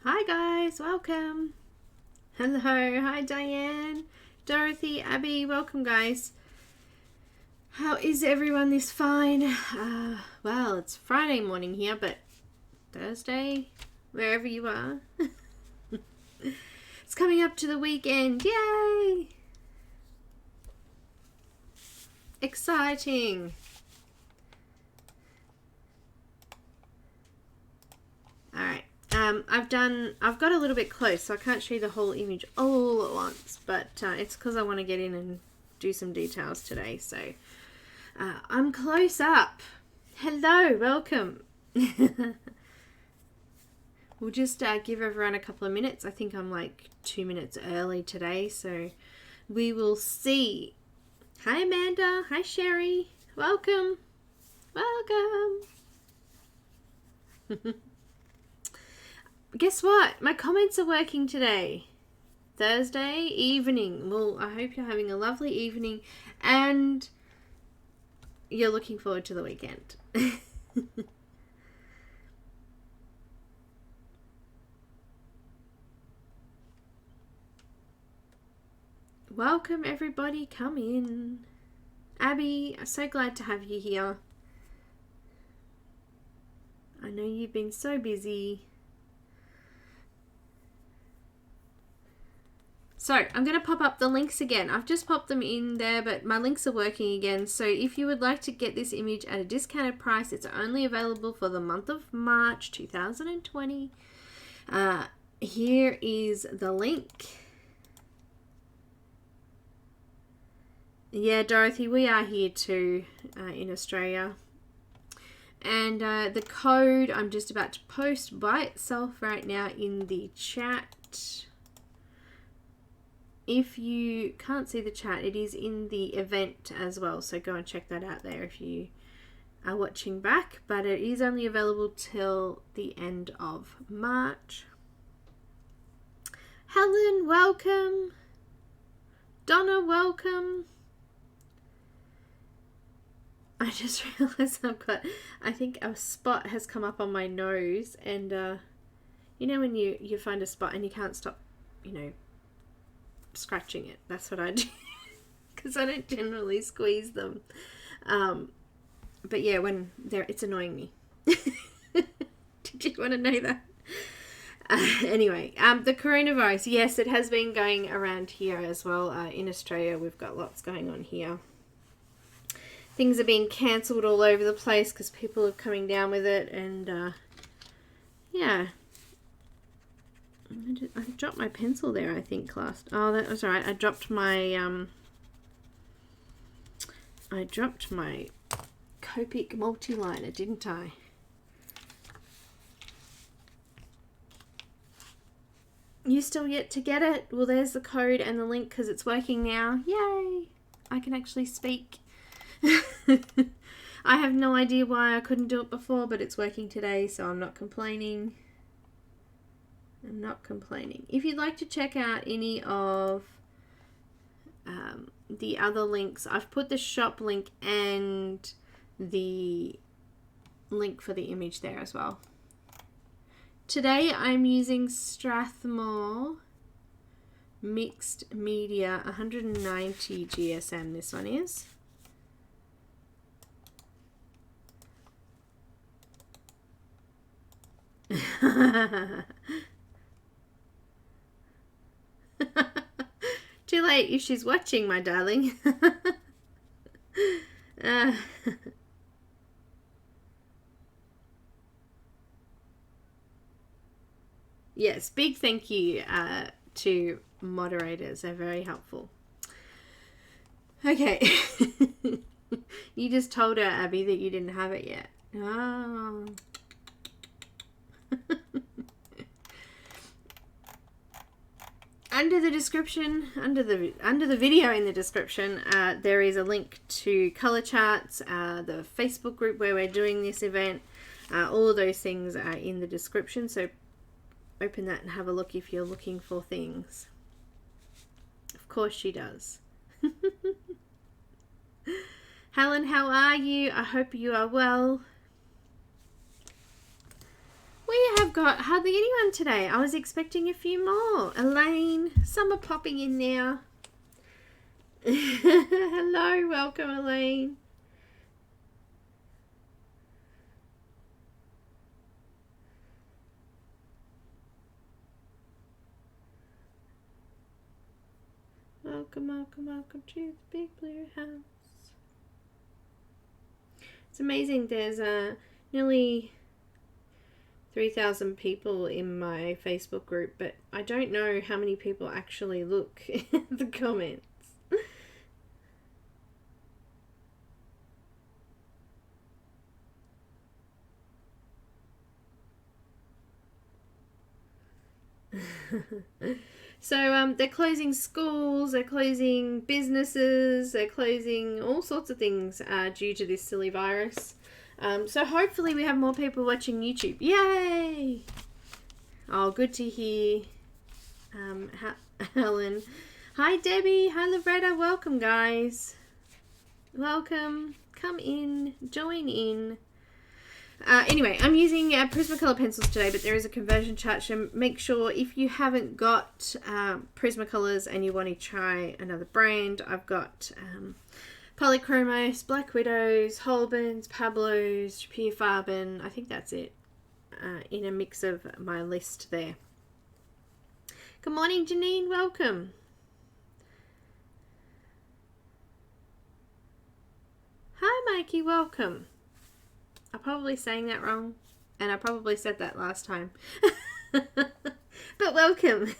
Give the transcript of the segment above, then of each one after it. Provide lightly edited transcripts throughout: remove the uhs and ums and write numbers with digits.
Hi guys, welcome. Hello, hi Diane, Dorothy, Abby, welcome guys. How is everyone this fine? Well, it's Friday morning here, but Thursday, wherever you are. It's coming up to the weekend, yay! Exciting. Alright. I've got a little bit close, so I can't show you the whole image all at once, but it's because I want to get in and do some details today, so I'm close up. Hello, welcome. We'll just give everyone a couple of minutes. I think I'm like 2 minutes early today, so we will see. Hi Amanda, hi Sherry, welcome, welcome. Guess what? My comments are working today. Thursday evening. Well, I hope you're having a lovely evening and you're looking forward to the weekend. Welcome everybody, come in. Abby, I'm so glad to have you here. I know you've been so busy. So I'm going to pop up the links again. I've just popped them in there, but my links are working again. So if you would like to get this image at a discounted price, it's only available for the month of March 2020. Here is the link. Yeah, Dorothy, we are here too in Australia. And the code I'm just about to post by itself right now in the chat. If you can't see the chat, it is in the event as well, so go and check that out there if you are watching back, but it is only available till the end of March. Helen, welcome. Donna, welcome. I just realized I think a spot has come up on my nose, and you know when you find a spot and you can't stop, scratching it. That's what I do because I don't generally squeeze them, but yeah, when it's annoying me. Did you want to know that? Anyway, the coronavirus, yes, it has been going around here as well. In Australia, we've got lots going on here. Things are being cancelled all over the place because people are coming down with it, and yeah. I dropped my pencil there, I think, last. Oh, that was alright. I dropped my Copic multi-liner, didn't I? You still yet to get it? Well, there's the code and the link because it's working now. Yay! I can actually speak. I have no idea why I couldn't do it before, but it's working today, so I'm not complaining. I'm not complaining. If you'd like to check out any of the other links, I've put the shop link and the link for the image there as well. Today I'm using Strathmore Mixed Media 190 GSM, this one is. Too late if she's watching, my darling. Yes, big thank you to moderators. They're very helpful. Okay. You just told her, Abby, that you didn't have it yet. Oh. Under the description, under the video in the description, there is a link to color charts, the Facebook group where we're doing this event. All of those things are in the description, so open that and have a look if you're looking for things. Of course she does. Helen, how are you? I hope you are well. We have got hardly anyone today. I was expecting a few more. Elaine, some are popping in now. Hello, welcome Elaine. Welcome, welcome, welcome to the big blue house. It's amazing. There's nearly 3,000 people in my Facebook group, but I don't know how many people actually look at the comments. So they're closing schools, they're closing businesses, they're closing all sorts of things due to this silly virus. So hopefully we have more people watching YouTube. Yay! Oh, good to hear. Helen. Hi, Debbie. Hi, Loretta. Welcome, guys. Welcome. Come in. Join in. Anyway, I'm using Prismacolor pencils today, but there is a conversion chart, so make sure if you haven't got Prismacolors and you want to try another brand, I've got Polychromos, Black Widows, Holbeins, Pablos, Pure Faber, I think that's it, in a mix of my list there. Good morning, Janine, welcome. Hi, Mikey, welcome. I'm probably saying that wrong, and I probably said that last time. But welcome.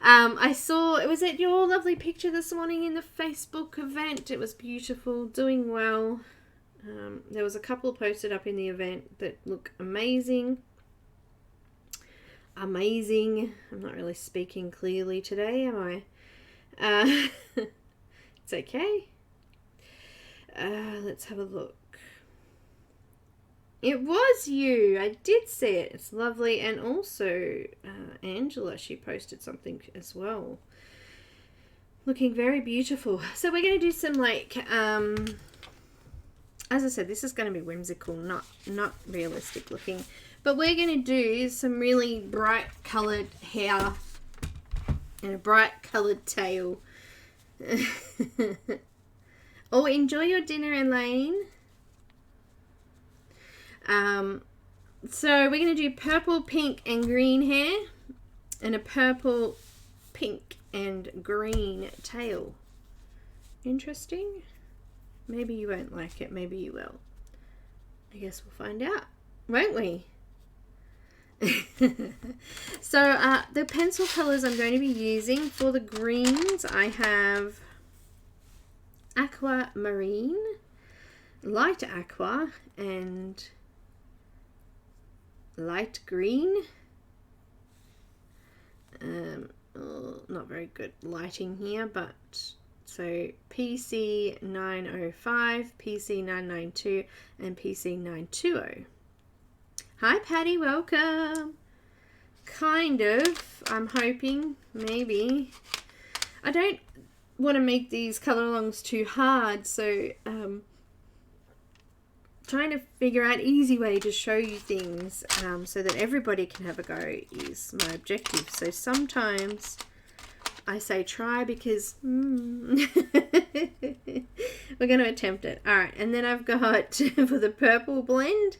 I saw, it was at your lovely picture this morning in the Facebook event. It was beautiful, doing well. There was a couple posted up in the event that look amazing. Amazing. I'm not really speaking clearly today, am I? It's okay. Let's have a look. It was you. I did see it. It's lovely. And also Angela, she posted something as well. Looking very beautiful. So we're going to do some like, as I said, this is going to be whimsical, not realistic looking. But we're going to do some really bright coloured hair and a bright coloured tail. Oh, enjoy your dinner, Elaine. So we're going to do purple, pink and green hair and a purple, pink and green tail. Interesting. Maybe you won't like it. Maybe you will. I guess we'll find out, won't we? So the pencil colors I'm going to be using for the greens, I have Aquamarine, Light Aqua and Light Green. Oh, not very good lighting here, but so PC 905, PC 992 and PC 920. Hi Patty, welcome. Kind of, I'm hoping, maybe. I don't want to make these color alongs too hard, so trying to figure out easy way to show you things so that everybody can have a go is my objective. So sometimes I say try because we're going to attempt it. All right, and then I've got for the purple blend,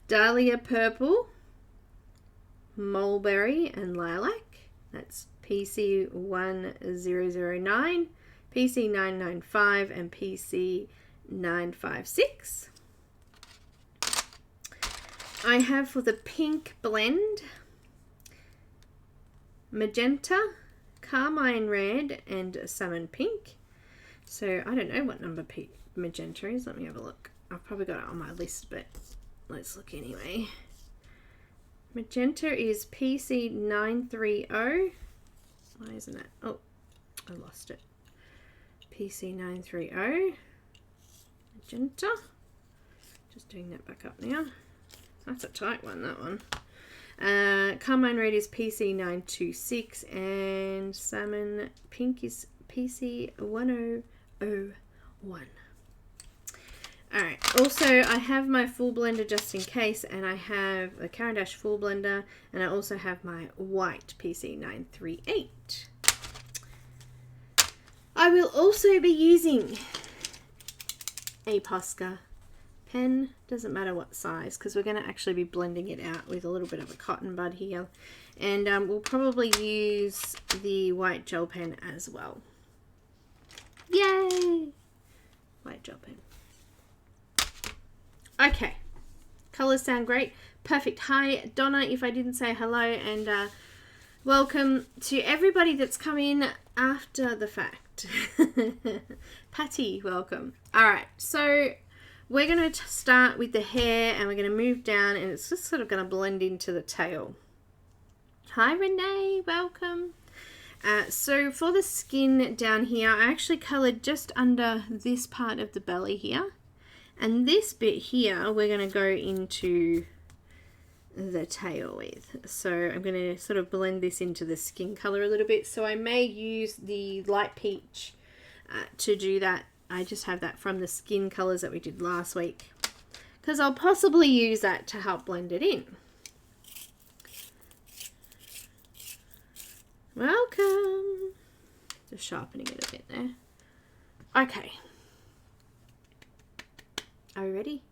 Dahlia Purple, Mulberry and Lilac. That's PC 1009, PC 995 and PC 956. I have for the pink blend, Magenta, Carmine Red and Salmon Pink. So I don't know what number Magenta is. Let me have a look. I've probably got it on my list, but let's look anyway. Magenta is PC 930. Why isn't it? Oh, I lost it. PC 930. Magenta. Just doing that back up now. That's a tight one, that one. Carmine Red is PC 926 and Salmon Pink is PC 1001. Alright, also I have my full blender just in case, and I have the Caran full blender, and I also have my white PC938. I will also be using a Posca pen, doesn't matter what size, because we're going to actually be blending it out with a little bit of a cotton bud here, and we'll probably use the white gel pen as well. Yay! White gel pen. Okay, colors sound great. Perfect. Hi, Donna, if I didn't say hello, and welcome to everybody that's come in after the fact. Patty, welcome. All right, so we're going to start with the hair, and we're going to move down, and it's just sort of going to blend into the tail. Hi, Renee, welcome. So for the skin down here, I actually coloured just under this part of the belly here. And this bit here, we're going to go into the tail with. So I'm going to sort of blend this into the skin colour a little bit. So I may use the light peach to do that. I just have that from the skin colours that we did last week, because I'll possibly use that to help blend it in. Welcome. Just sharpening it a bit there. Okay. Are we ready?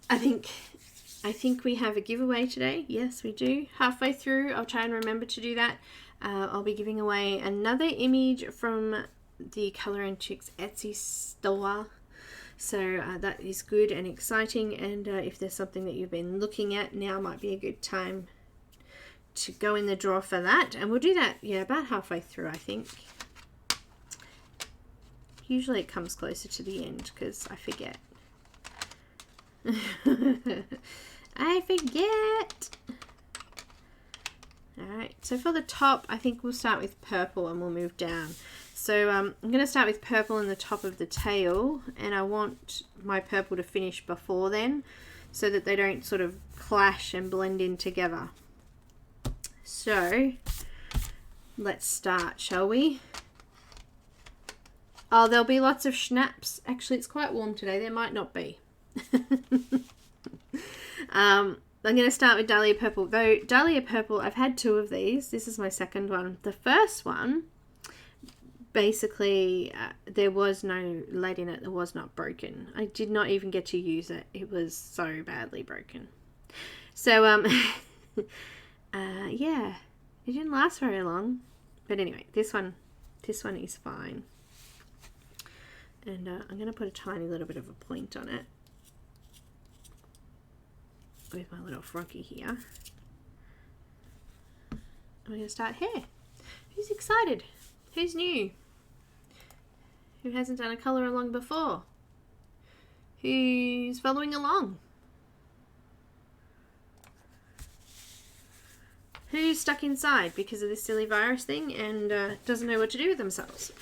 I think we have a giveaway today. Yes, we do. Halfway through, I'll try and remember to do that. I'll be giving away another image from the Colour and Chics Etsy store. So that is good and exciting. And if there's something that you've been looking at, now might be a good time to go in the draw for that. And we'll do that, yeah, about halfway through, I think. Usually it comes closer to the end because I forget. I forget. Alright, so for the top, I think we'll start with purple and we'll move down. So I'm going to start with purple in the top of the tail, and I want my purple to finish before then so that they don't sort of clash and blend in together. So let's start, shall we? Oh, there'll be lots of schnapps. Actually, it's quite warm today. There might not be. I'm going to start with Dahlia Purple. Though Dahlia Purple, I've had two of these. This is my second one. The first one, basically, there was no lead in it. It was not broken. I did not even get to use it. It was so badly broken. So, yeah, it didn't last very long. But anyway, this one is fine. And I'm going to put a tiny little bit of a point on it with my little froggy here. We're going to start hair. Who's excited? Who's new? Who hasn't done a colour along before? Who's following along? Who's stuck inside because of this silly virus thing and doesn't know what to do with themselves?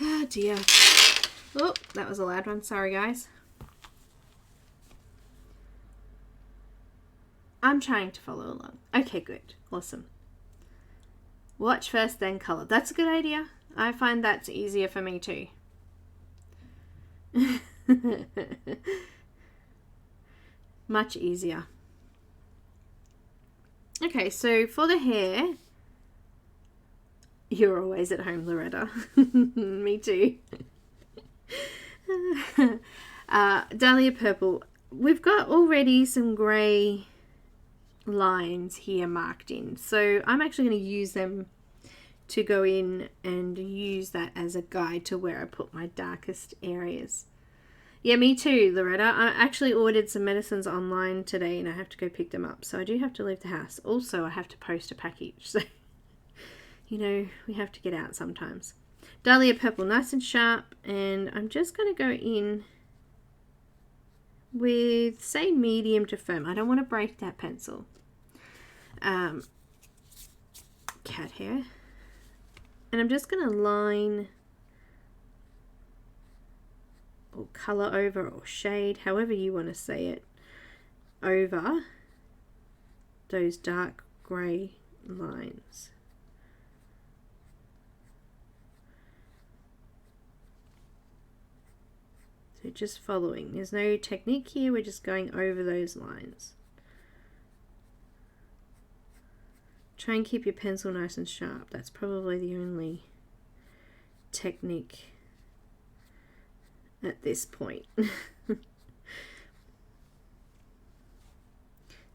Oh dear. Oh, that was a loud one. Sorry, guys. I'm trying to follow along. Okay, good. Awesome. Watch first, then colour. That's a good idea. I find that's easier for me too. Much easier. Okay, so for the hair, you're always at home, Loretta. Me too. Dahlia Purple. We've got already some grey lines here marked in, so I'm actually going to use them to go in and use that as a guide to where I put my darkest areas. Yeah, me too, Loretta. I actually ordered some medicines online today and I have to go pick them up, so I do have to leave the house. Also, I have to post a package, so you know, we have to get out sometimes. Dahlia Purple, nice and sharp, and I'm just going to go in with, say, medium to firm. I don't want to break that pencil. Cat hair. And I'm just going to line or colour over or shade, however you want to say it, over those dark grey lines. So just following. There's no technique here, we're just going over those lines. Try and keep your pencil nice and sharp. That's probably the only technique at this point.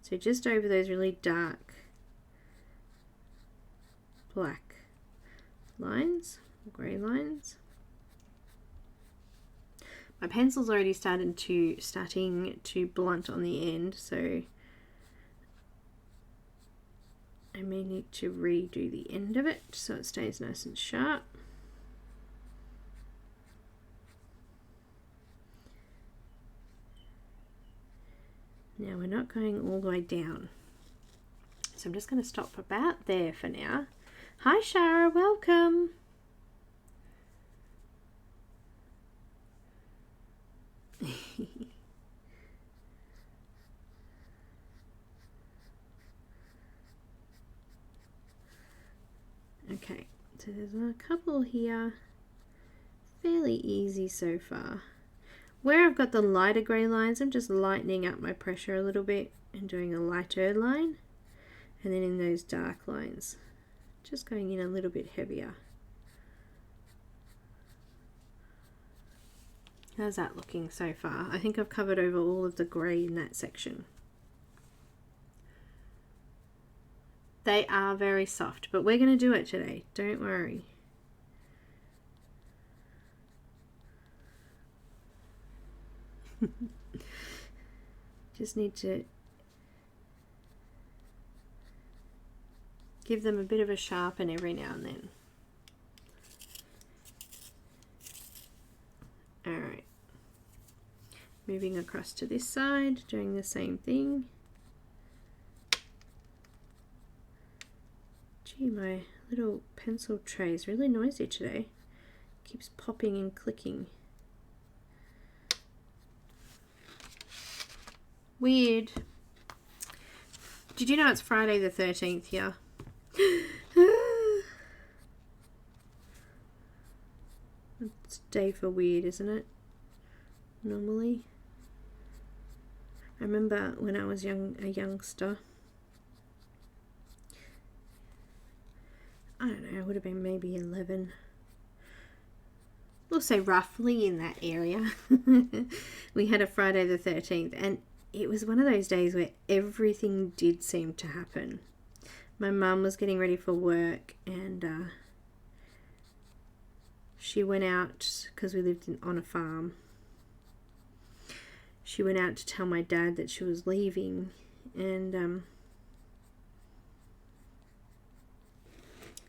So just over those really dark black lines, grey lines. My pencil's already starting to blunt on the end, so I may need to redo the end of it so it stays nice and sharp. Now we're not going all the way down, so I'm just going to stop about there for now. Hi Shara, welcome. Okay, so there's a couple here, fairly easy so far. Where I've got the lighter grey lines, I'm just lightening up my pressure a little bit and doing a lighter line, and then in those dark lines just going in a little bit heavier. How's that looking so far? I think I've covered over all of the grey in that section. They are very soft, but we're going to do it today, don't worry. Just need to give them a bit of a sharpen every now and then. Alright, moving across to this side, doing the same thing. Gee, my little pencil tray is really noisy today. Keeps popping and clicking. Weird. Did you know it's Friday the 13th here? It's a day for weird, isn't it? Normally. I remember when I was a youngster. I don't know, I would have been maybe 11. We'll say roughly in that area. We had a Friday the 13th, and it was one of those days where everything did seem to happen. My mum was getting ready for work, and she went out, because we lived on a farm. She went out to tell my dad that she was leaving, and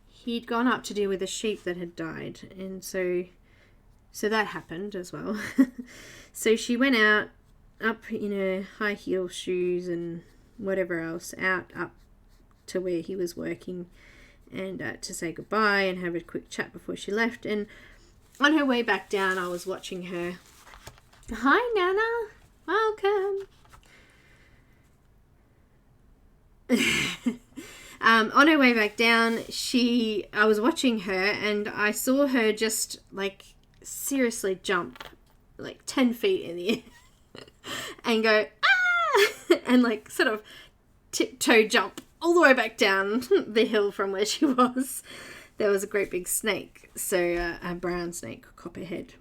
he'd gone up to deal with a sheep that had died, and so that happened as well. So she went out, up in her high heel shoes and whatever else, up to where he was working, and to say goodbye and have a quick chat before she left. And on her way back down, I was watching her. Hi Nana, welcome. On her way back down, I was watching her, and I saw her just like seriously jump like 10 feet in the air and go ah, and like sort of tiptoe jump all the way back down the hill from where she was. There was a great big snake, so a brown snake, copperhead,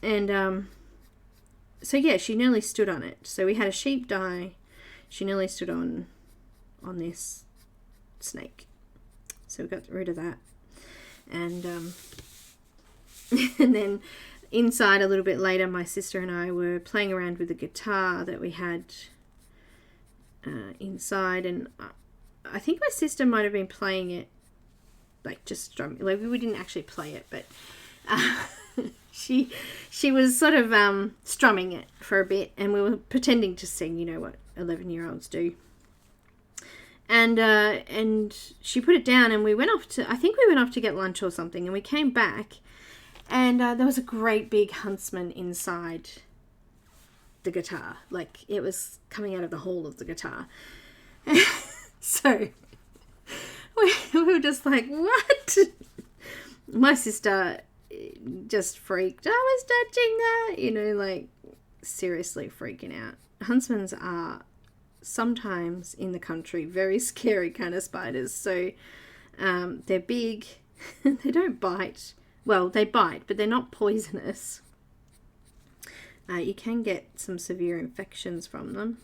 and so yeah, she nearly stood on it. So we had a sheep die, she nearly stood on this snake, so we got rid of that. And and then inside a little bit later, my sister and I were playing around with the guitar that we had inside, and I think my sister might have been playing it, like just strumming. Like we didn't actually play it, but she was sort of strumming it for a bit, and we were pretending to sing, you know what 11-year-olds do. And she put it down, and we went off to get lunch or something, and we came back, and there was a great big huntsman inside the guitar. Like it was coming out of the hole of the guitar. So we were just like, what? My sister just freaked. I was touching that, you know, like seriously freaking out. Huntsmans are sometimes in the country very scary kind of spiders. So they're big. They don't bite. Well, they bite, but they're not poisonous. You can get some severe infections from them.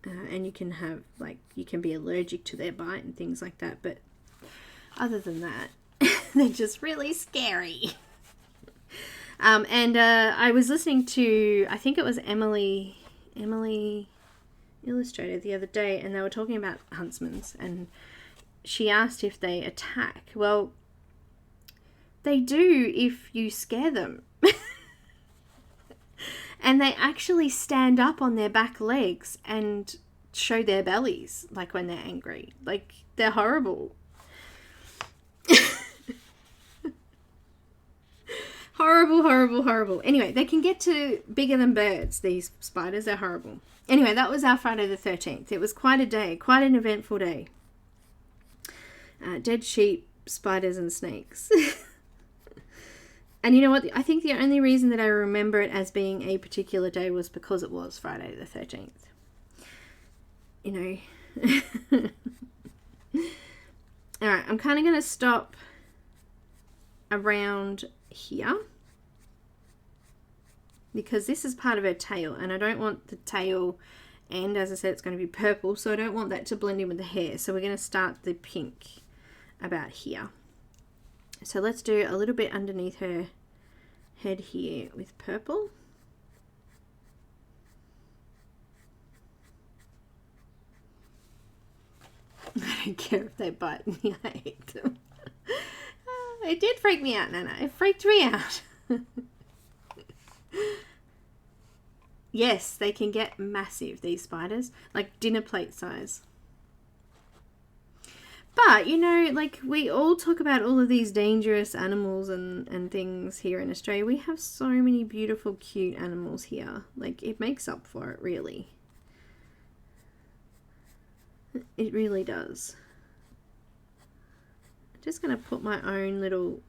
And you can have, like, you can be allergic to their bite and things like that. But other than that, they're just really scary. And I was listening to, I think it was Emily Illustrated the other day, and they were talking about huntsmans, and she asked if they attack. Well, they do if you scare them. And they actually stand up on their back legs and show their bellies, like when they're angry. Like, they're horrible. Horrible, horrible, horrible. Anyway, they can get to bigger than birds, these spiders. They're horrible. Anyway, that was our Friday the 13th. It was quite a day, quite an eventful day. Dead sheep, spiders and snakes. And you know what? I think the only reason that I remember it as being a particular day was because it was Friday the 13th. You know. Alright, I'm kind of going to stop around here, because this is part of her tail, and I don't want the tail, and as I said, it's going to be purple, so I don't want that to blend in with the hair. So we're going to start the pink about here. So let's do a little bit underneath her head here with purple. I don't care if they bite me, I hate them. It did freak me out, Nana. It freaked me out. Yes, they can get massive, these spiders. Like dinner plate size. But, you know, like we all talk about all of these dangerous animals and things here in Australia. We have so many beautiful, cute animals here. Like, it makes up for it, really. It really does. I'm just going to put my own little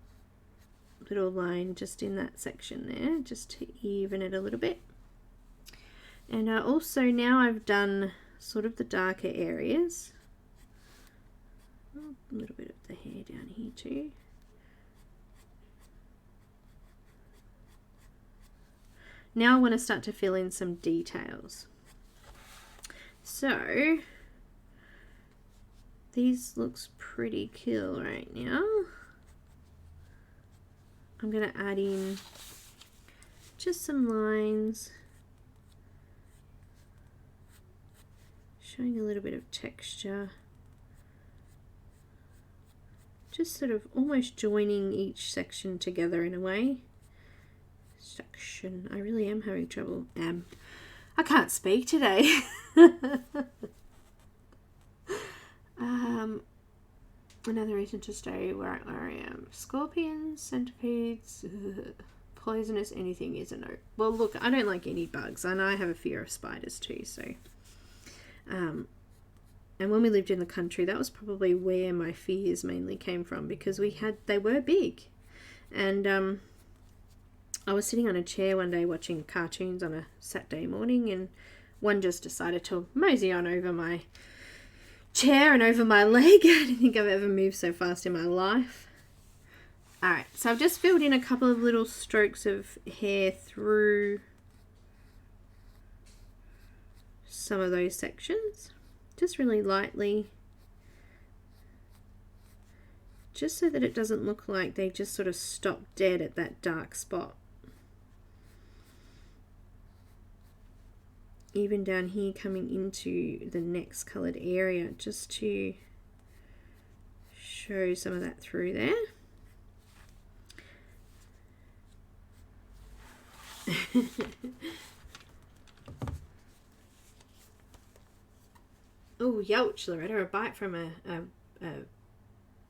line just in that section there, just to even it a little bit. And also now I've done sort of the darker areas. A little bit of the hair down here too. Now I want to start to fill in some details. So these looks pretty cool right now. I'm going to add in just some lines, showing a little bit of texture. Just sort of almost joining each section together in a way. Section. I really am having trouble. I can't speak today. Another reason to stay where I am. Scorpions, centipedes, poisonous, anything is a no. Well, look, I don't like any bugs, and I have a fear of spiders too, so. And when we lived in the country, that was probably where my fears mainly came from, because they were big. And I was sitting on a chair one day watching cartoons on a Saturday morning, and one just decided to mosey on over my chair and over my leg. I don't think I've ever moved so fast in my life. Alright, so I've just filled in a couple of little strokes of hair through some of those sections. Just really lightly, just so that it doesn't look like they just sort of stop dead at that dark spot. Even down here coming into the next coloured area, just to show some of that through there. Oh, youch, Loretta, a bite from a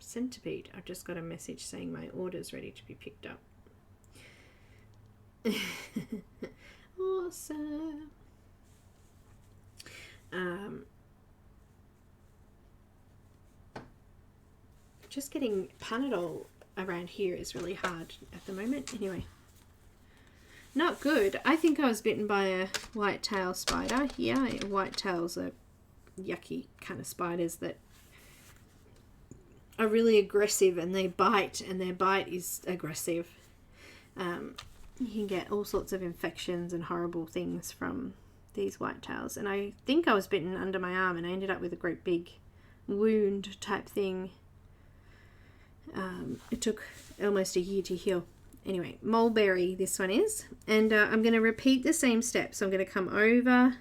centipede. I've just got a message saying my order's ready to be picked up. Awesome. just getting Panadol around here is really hard at the moment. Anyway, not good. I think I was bitten by a white-tailed spider. Yeah, white-tails are yucky kind of spiders that are really aggressive, and they bite, and their bite is aggressive. You can get all sorts of infections and horrible things from these whitetails. And I think I was bitten under my arm, and I ended up with a great big wound type thing. It took almost a year to heal. Anyway, Mulberry this one is. And I'm going to repeat the same steps. So I'm going to come over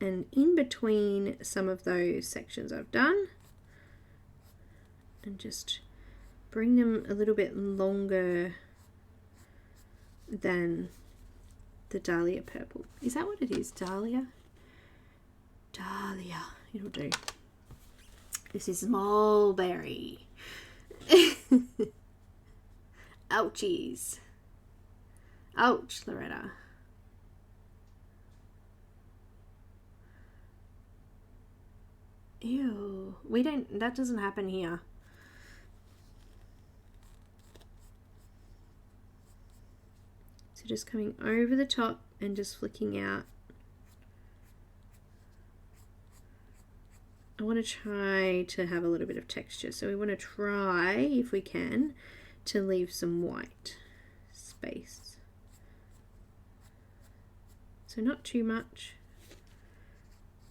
and in between some of those sections I've done, and just bring them a little bit longer than the Dahlia purple. Is that what it is? Dahlia? Dahlia. It'll do. This is Mulberry. Ouchies. Ouch, Loretta. Ew. We don't, that doesn't happen here. So just coming over the top and just flicking out. I want to try to have a little bit of texture. So we want to try, if we can, to leave some white space. So not too much.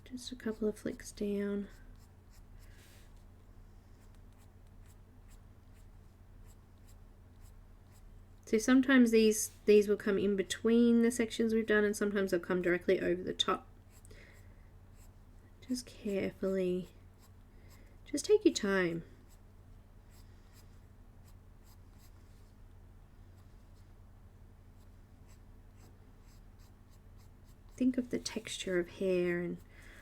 Just a couple of flicks down. So sometimes these will come in between the sections we've done, and sometimes they'll come directly over the top. Just carefully. Just take your time. Think of the texture of hair and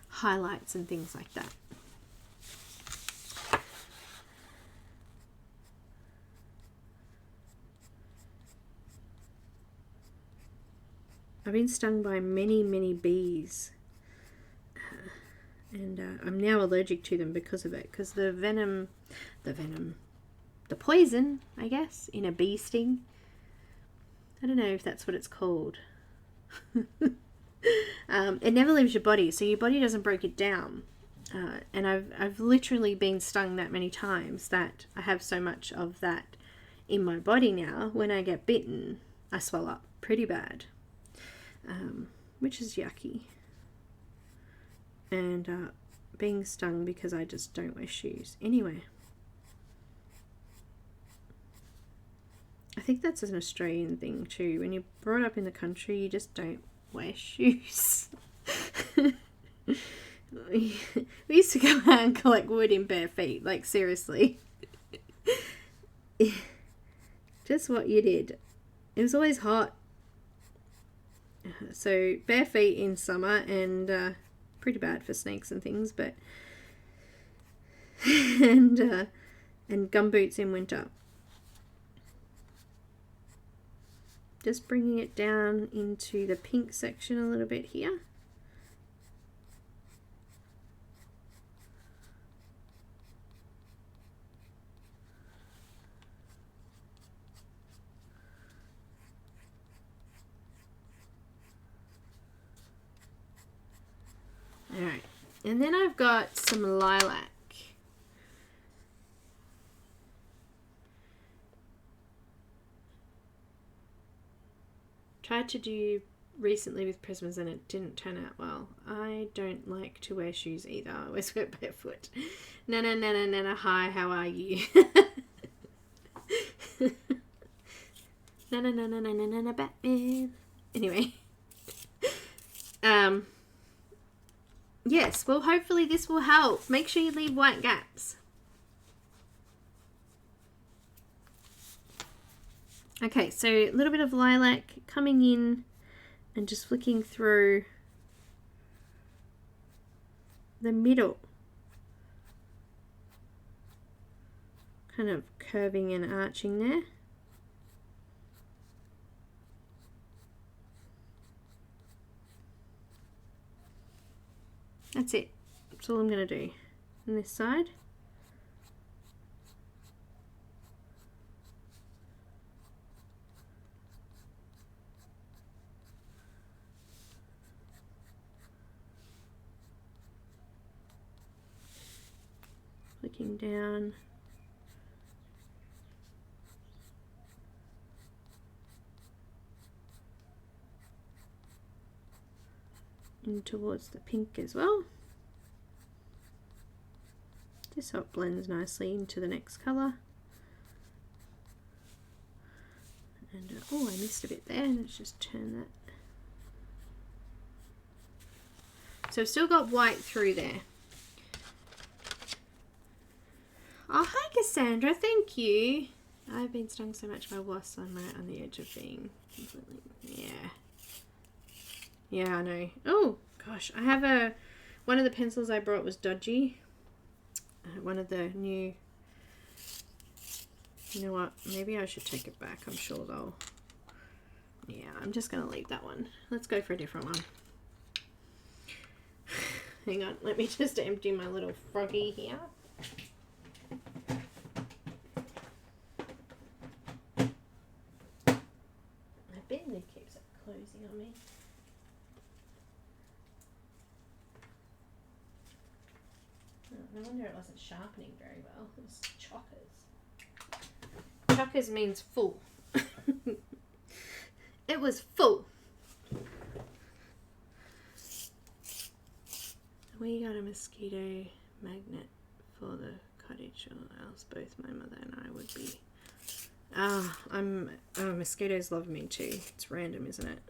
highlights and things like that. I've been stung by many bees, and I'm now allergic to them because of it, because the poison, I guess, in a bee sting. I don't know if that's what it's called. It never leaves your body, so your body doesn't break it down. And I've literally been stung that many times that I have so much of that in my body now. When I get bitten, I swell up pretty bad, which is yucky. And being stung because I just don't wear shoes. Anyway, I think that's an Australian thing too. When you're brought up in the country, you just don't wear shoes. We used to go out and collect wood in bare feet, like seriously. Just what you did. It was always hot. So bare feet in summer, and pretty bad for snakes and things, but and gumboots in winter. Just bringing it down into the pink section a little bit here. Alright, and then I've got some lilac. Tried to do recently with Prismas and it didn't turn out well. I don't like to wear shoes either. I always wear barefoot. Nana, hi, how are you? Nana, Batman. Anyway. Yes, well, hopefully this will help. Make sure you leave white gaps. Okay, so a little bit of lilac coming in and just flicking through the middle. Kind of curving and arching there. That's it. That's all I'm going to do on this side. working down in towards the pink as well, just so it blends nicely into the next colour. And oh, I missed a bit there. Let's just turn that. So I've still got white through there. Oh, hi Cassandra, thank you. I've been stung so much by wasps on the edge of being completely, yeah, I know. Oh gosh, I have one of the pencils I brought was dodgy. One of the new, you know what, maybe I should take it back. I'm sure they'll, yeah, I'm just gonna leave that one. Let's go for a different one. Hang on, let me just empty my little froggy here. My bin lid keeps closing on me. Oh, no wonder it wasn't sharpening very well. It was chockers. Chockers means full. It was full. We got a mosquito magnet for the cottage, or else both my mother and I would be. Mosquitoes love me too. It's random, isn't it?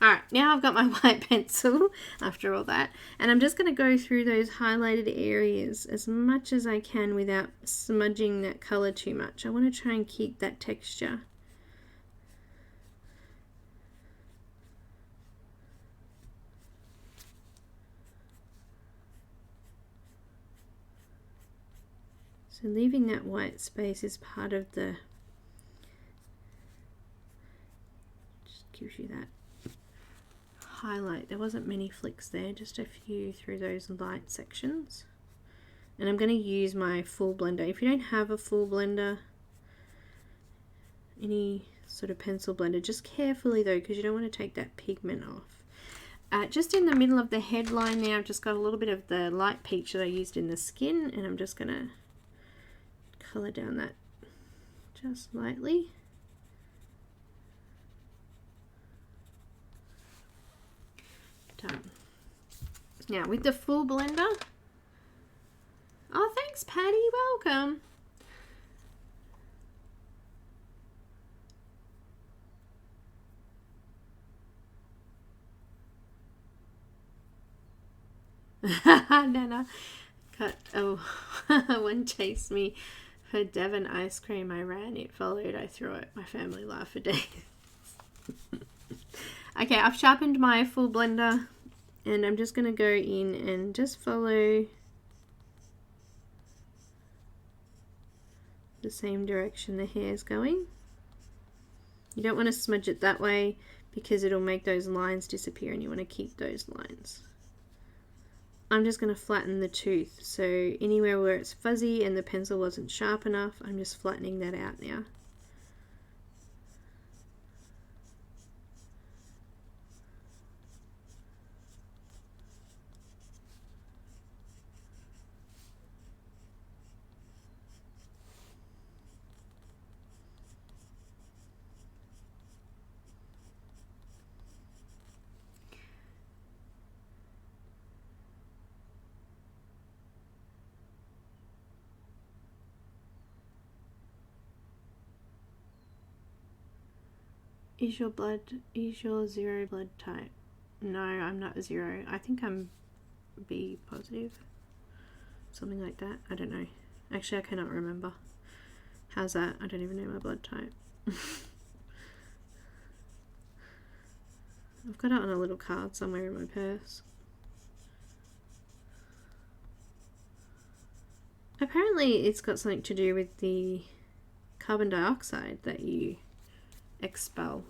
Alright, now I've got my white pencil after all that, and I'm just going to go through those highlighted areas as much as I can without smudging that colour too much. I want to try and keep that texture. So leaving that white space is part of the, just gives you that highlight. There wasn't many flicks there, just a few through those light sections. And I'm going to use my full blender. If you don't have a full blender, any sort of pencil blender, just carefully though, because you don't want to take that pigment off. Just in the middle of the headline now, I've just got a little bit of the light peach that I used in the skin, and I'm just going to colour down that just lightly. Done. Now with the full blender. Oh, thanks Patty, welcome. Nana cut, oh, one chased me for Devon ice cream. I ran, it followed, I threw it. My family laughed for days. Okay, I've sharpened my full blender, and I'm just going to go in and just follow the same direction the hair's going. You don't want to smudge it that way because it'll make those lines disappear, and you want to keep those lines. I'm just going to flatten the tooth, so anywhere where it's fuzzy and the pencil wasn't sharp enough, I'm just flattening that out now. Is your zero blood type? No, I'm not a zero. I think I'm B positive. Something like that. I don't know. Actually, I cannot remember. How's that? I don't even know my blood type. I've got it on a little card somewhere in my purse. Apparently it's got something to do with the carbon dioxide that you expel.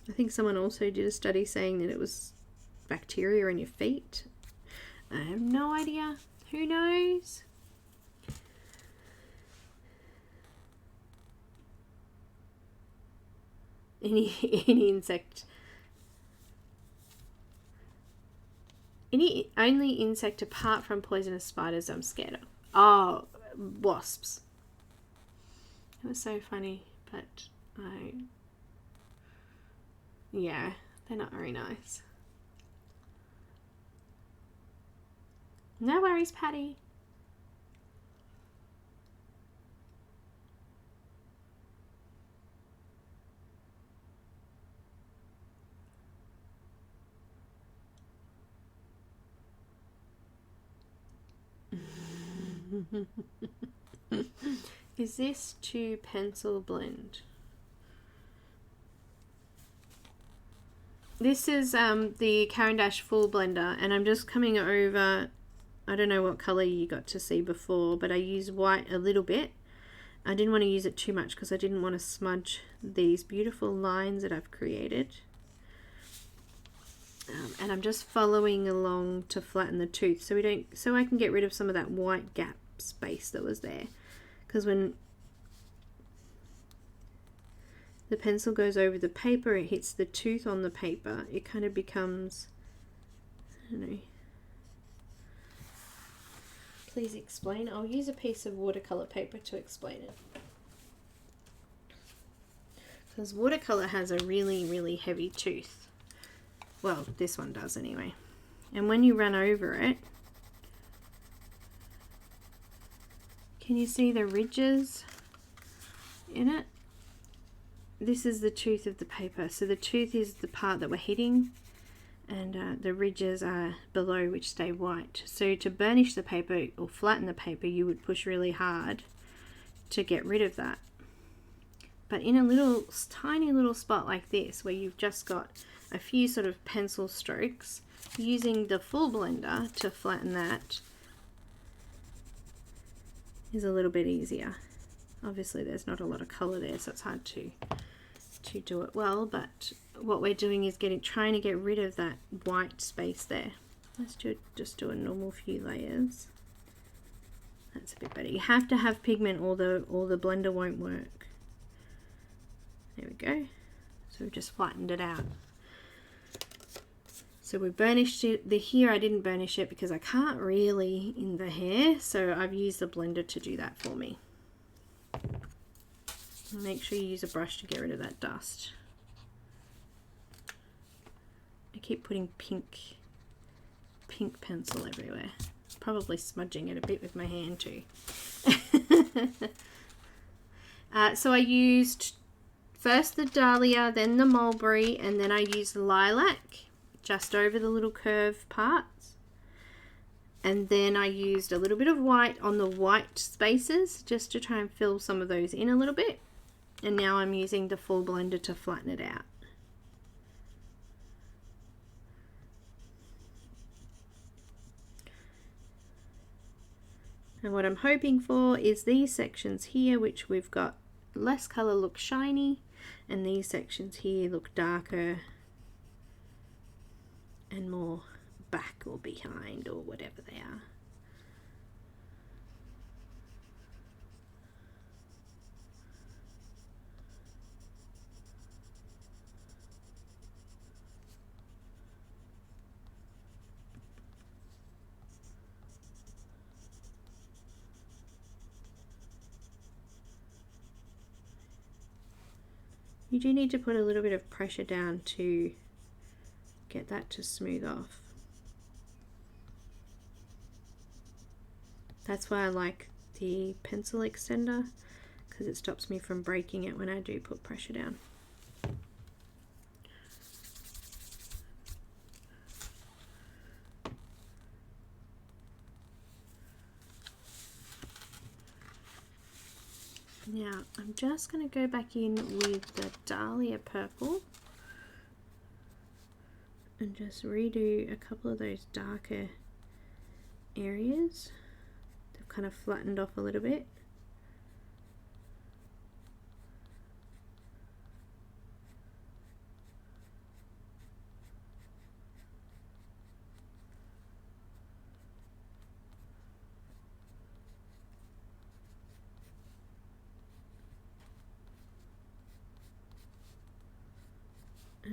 I think someone also did a study saying that it was bacteria in your feet. I have no idea. Who knows? any insect. Any only insect apart from poisonous spiders I'm scared of. Oh, wasps. It was so funny, but yeah, they're not very nice. No worries, Patty. Is this to pencil blend? This is the Caran d'Ache full blender, and I'm just coming over, I don't know what colour you got to see before, but I use white a little bit. I didn't want to use it too much because I didn't want to smudge these beautiful lines that I've created. And I'm just following along to flatten the tooth so I can get rid of some of that white gap space that was there, because when the pencil goes over the paper, it hits the tooth on the paper, it kind of becomes, I don't know. Please explain. I'll use a piece of watercolor paper to explain it, because watercolor has a really heavy tooth. Well, this one does anyway. And when you run over it, can you see the ridges in it? This is the tooth of the paper. So the tooth is the part that we're hitting, and the ridges are below, which stay white. So to burnish the paper or flatten the paper, you would push really hard to get rid of that. But in a little tiny little spot like this, where you've just got a few sort of pencil strokes, using the full blender to flatten that is a little bit easier. Obviously there's not a lot of color there, so it's hard to do it well, but what we're doing is trying to get rid of that white space there. Let's just do a normal few layers. That's a bit better. You have to have pigment or the blender won't work. There we go. So we've just flattened it out. So we burnished it. The here I didn't burnish it because I can't really in the hair, so I've used the blender to do that for me. Make sure you use a brush to get rid of that dust. I keep putting pink pencil everywhere. Probably smudging it a bit with my hand too. So I used first the Dahlia, then the Mulberry, and then I used Lilac just over the little curve parts. And then I used a little bit of white on the white spaces just to try and fill some of those in a little bit. And now I'm using the full blender to flatten it out. And what I'm hoping for is these sections here, which we've got less color, look shiny, and these sections here look darker and more back or behind or whatever they are. You do need to put a little bit of pressure down to get that to smooth off. That's why I like the pencil extender, because it stops me from breaking it when I do put pressure down. Now I'm just going to go back in with the Dahlia purple and just redo a couple of those darker areas. They've kind of flattened off a little bit.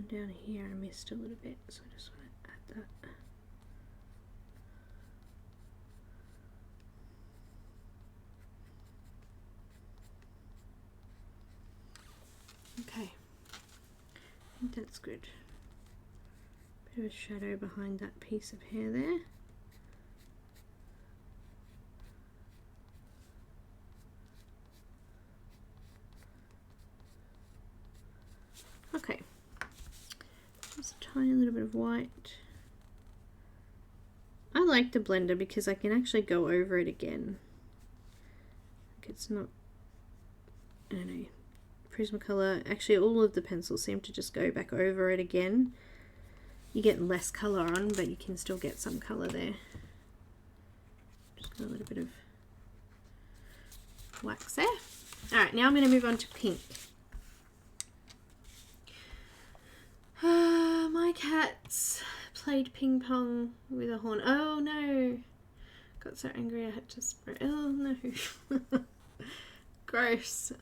And down here I missed a little bit, so I just want to add that. Okay, I think that's good. Bit of a shadow behind that piece of hair there. Okay, just a tiny little bit of white. I like the blender because I can actually go over it again. Like it's not, I don't know, Prismacolor, actually all of the pencils seem to just go back over it again. You get less colour on, but you can still get some colour there. Just got a little bit of wax there. Alright, now I'm going to move on to pink. My cats played ping pong with a horn. Oh no! Got so angry I had to spray. Oh no! Gross.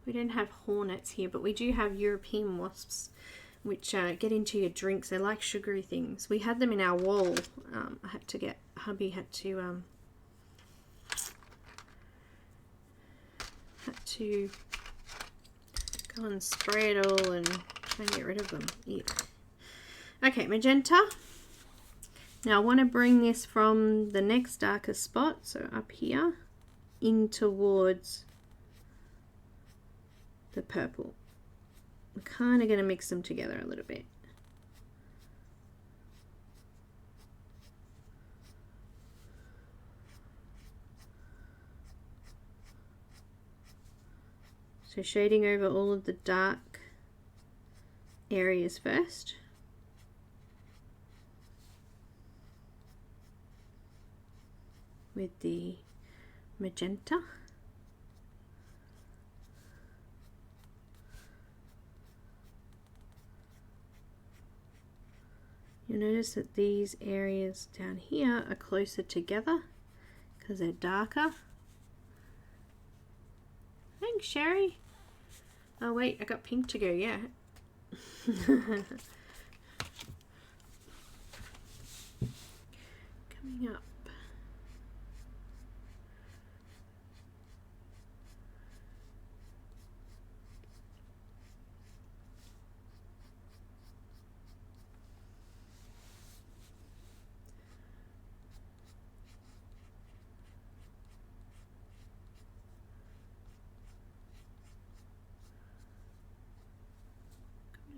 We don't have hornets here, but we do have European wasps, which get into your drinks. They're like sugary things. We had them in our wall. I had to get, hubby had to go and spray it all and try and get rid of them. Yeah. Okay, magenta. Now I want to bring this from the next darkest spot, so up here, in towards the purple. I'm kind of going to mix them together a little bit. So shading over all of the dark areas first. With the magenta. You'll notice that these areas down here are closer together because they're darker. Thanks, Sherry. Oh wait, I got pink to go, yeah. Coming up.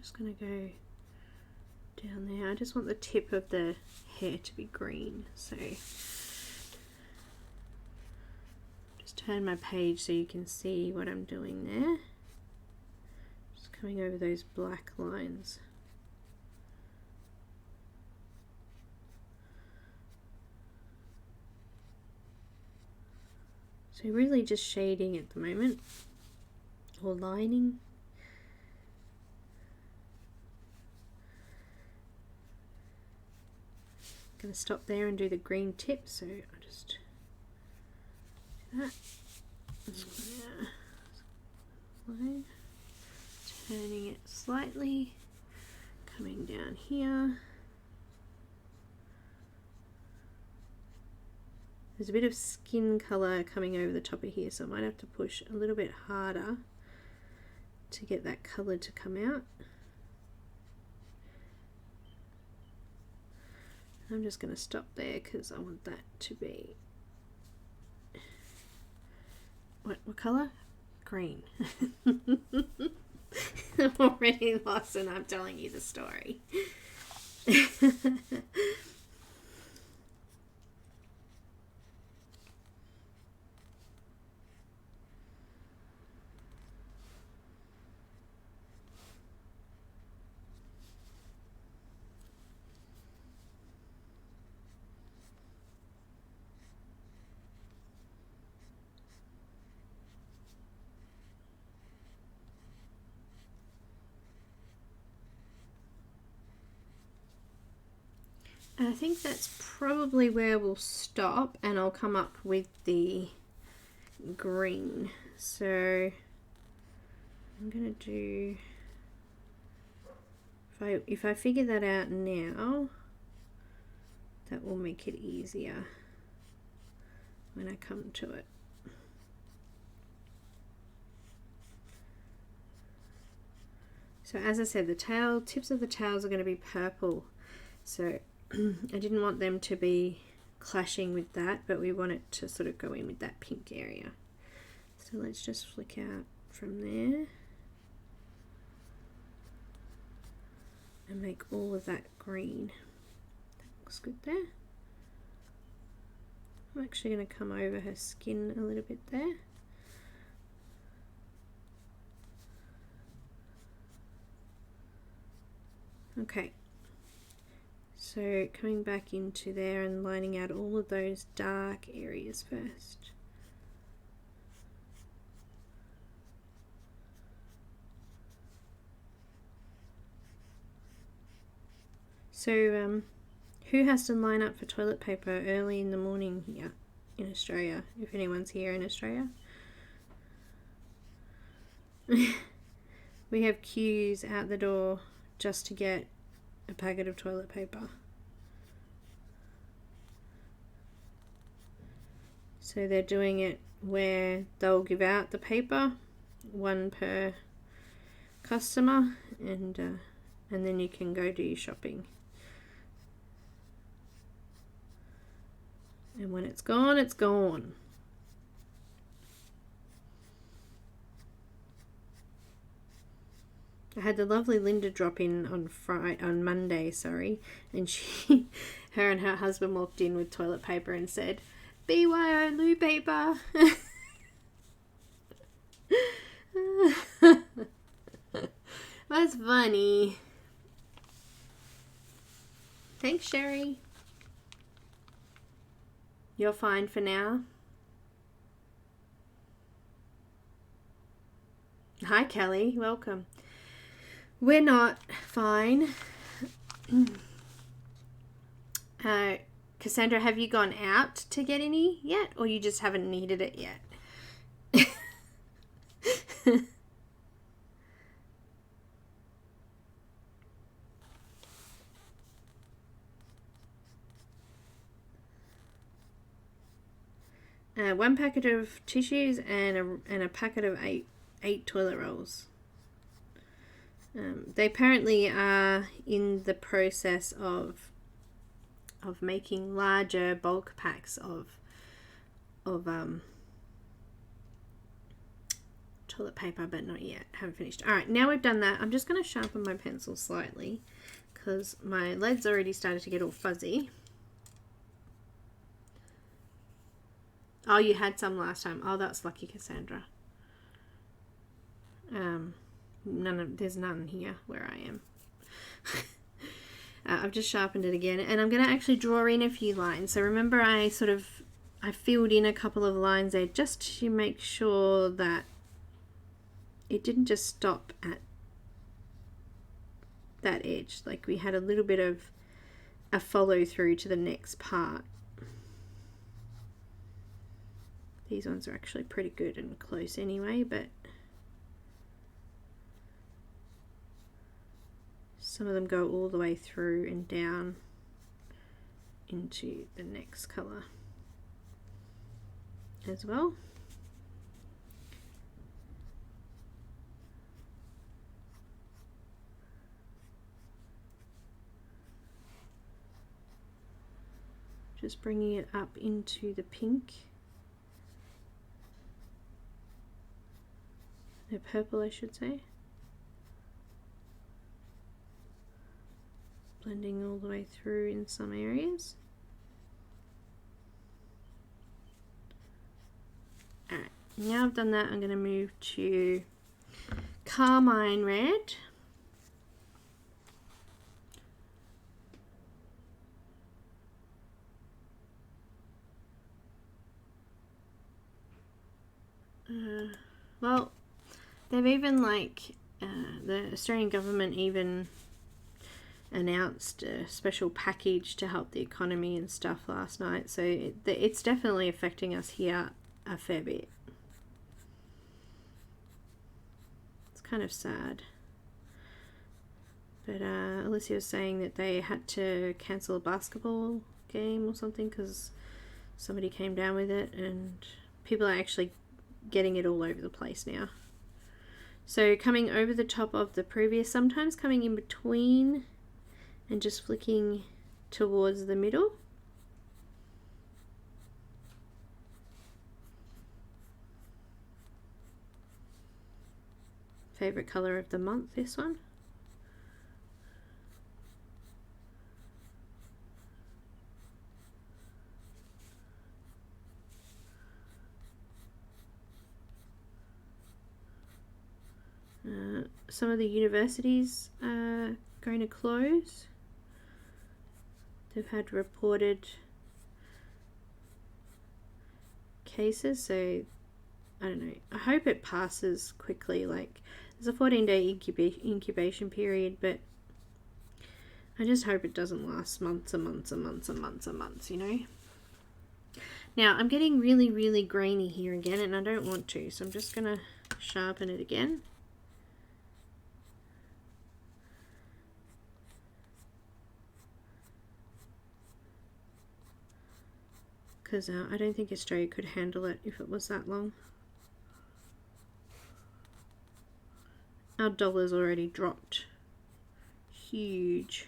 Just going to go down there. I just want the tip of the hair to be green, so just turn my page so you can see what I'm doing there. Just coming over those black lines. So really just shading at the moment, or lining. Going to stop there and do the green tip, so I'll just do that. Line. Turning it slightly, coming down here. There's a bit of skin colour coming over the top of here, so I might have to push a little bit harder to get that colour to come out. I'm just going to stop there because I want that to be, what colour? Green. I'm already lost and I'm telling you the story. And I think that's probably where we'll stop, and I'll come up with the green. So I'm gonna do, if I figure that out now, that will make it easier when I come to it. So as I said, the tail tips of the tails are going to be purple, so I didn't want them to be clashing with that, but we want it to sort of go in with that pink area. So let's just flick out from there and make all of that green. That looks good there. I'm actually going to come over her skin a little bit there. Okay, so coming back into there and lining out all of those dark areas first. So who has to line up for toilet paper early in the morning here in Australia, if anyone's here in Australia? We have queues out the door just to get a packet of toilet paper. So they're doing it where they'll give out the paper, one per customer, and then you can go do your shopping. And when it's gone, it's gone. I had the lovely Linda drop in on Monday, and her and her husband walked in with toilet paper and said, "BYO loo paper." That's funny. Thanks, Sherry. You're fine for now. Hi, Kelly. Welcome. We're not fine. Cassandra, have you gone out to get any yet, or you just haven't needed it yet? One packet of tissues and a packet of eight toilet rolls. They apparently are in the process of making larger bulk packs of toilet paper, but not yet. Haven't finished. All right, now we've done that, I'm just going to sharpen my pencil slightly because my lead's already started to get all fuzzy. Oh, you had some last time. Oh, that's lucky, Cassandra. There's none here where I am. I've just sharpened it again, and I'm going to actually draw in a few lines. So remember, I filled in a couple of lines there just to make sure that it didn't just stop at that edge. Like we had a little bit of a follow through to the next part. These ones are actually pretty good and close anyway, but some of them go all the way through and down into the next colour as well. Just bringing it up into the pink. No, purple, I should say. Blending all the way through in some areas. Alright, now I've done that, I'm going to move to Carmine Red. Well, they've even the Australian government even announced a special package to help the economy and stuff last night, so it's definitely affecting us here a fair bit. It's kind of sad. But Alicia was saying that they had to cancel a basketball game or something because somebody came down with it, and people are actually getting it all over the place now. So coming over the top of the previous, sometimes coming in between and just flicking towards the middle. Favorite color of the month, this one. Some of the universities are going to close. They've had reported cases, so I don't know. I hope it passes quickly. Like, there's a 14-day incubation period, but I just hope it doesn't last months and months and months and months and months, you know. Now, I'm getting really, really grainy here again, and I don't want to, so I'm just going to sharpen it again. Because I don't think Australia could handle it if it was that long. Our dollar's already dropped. Huge.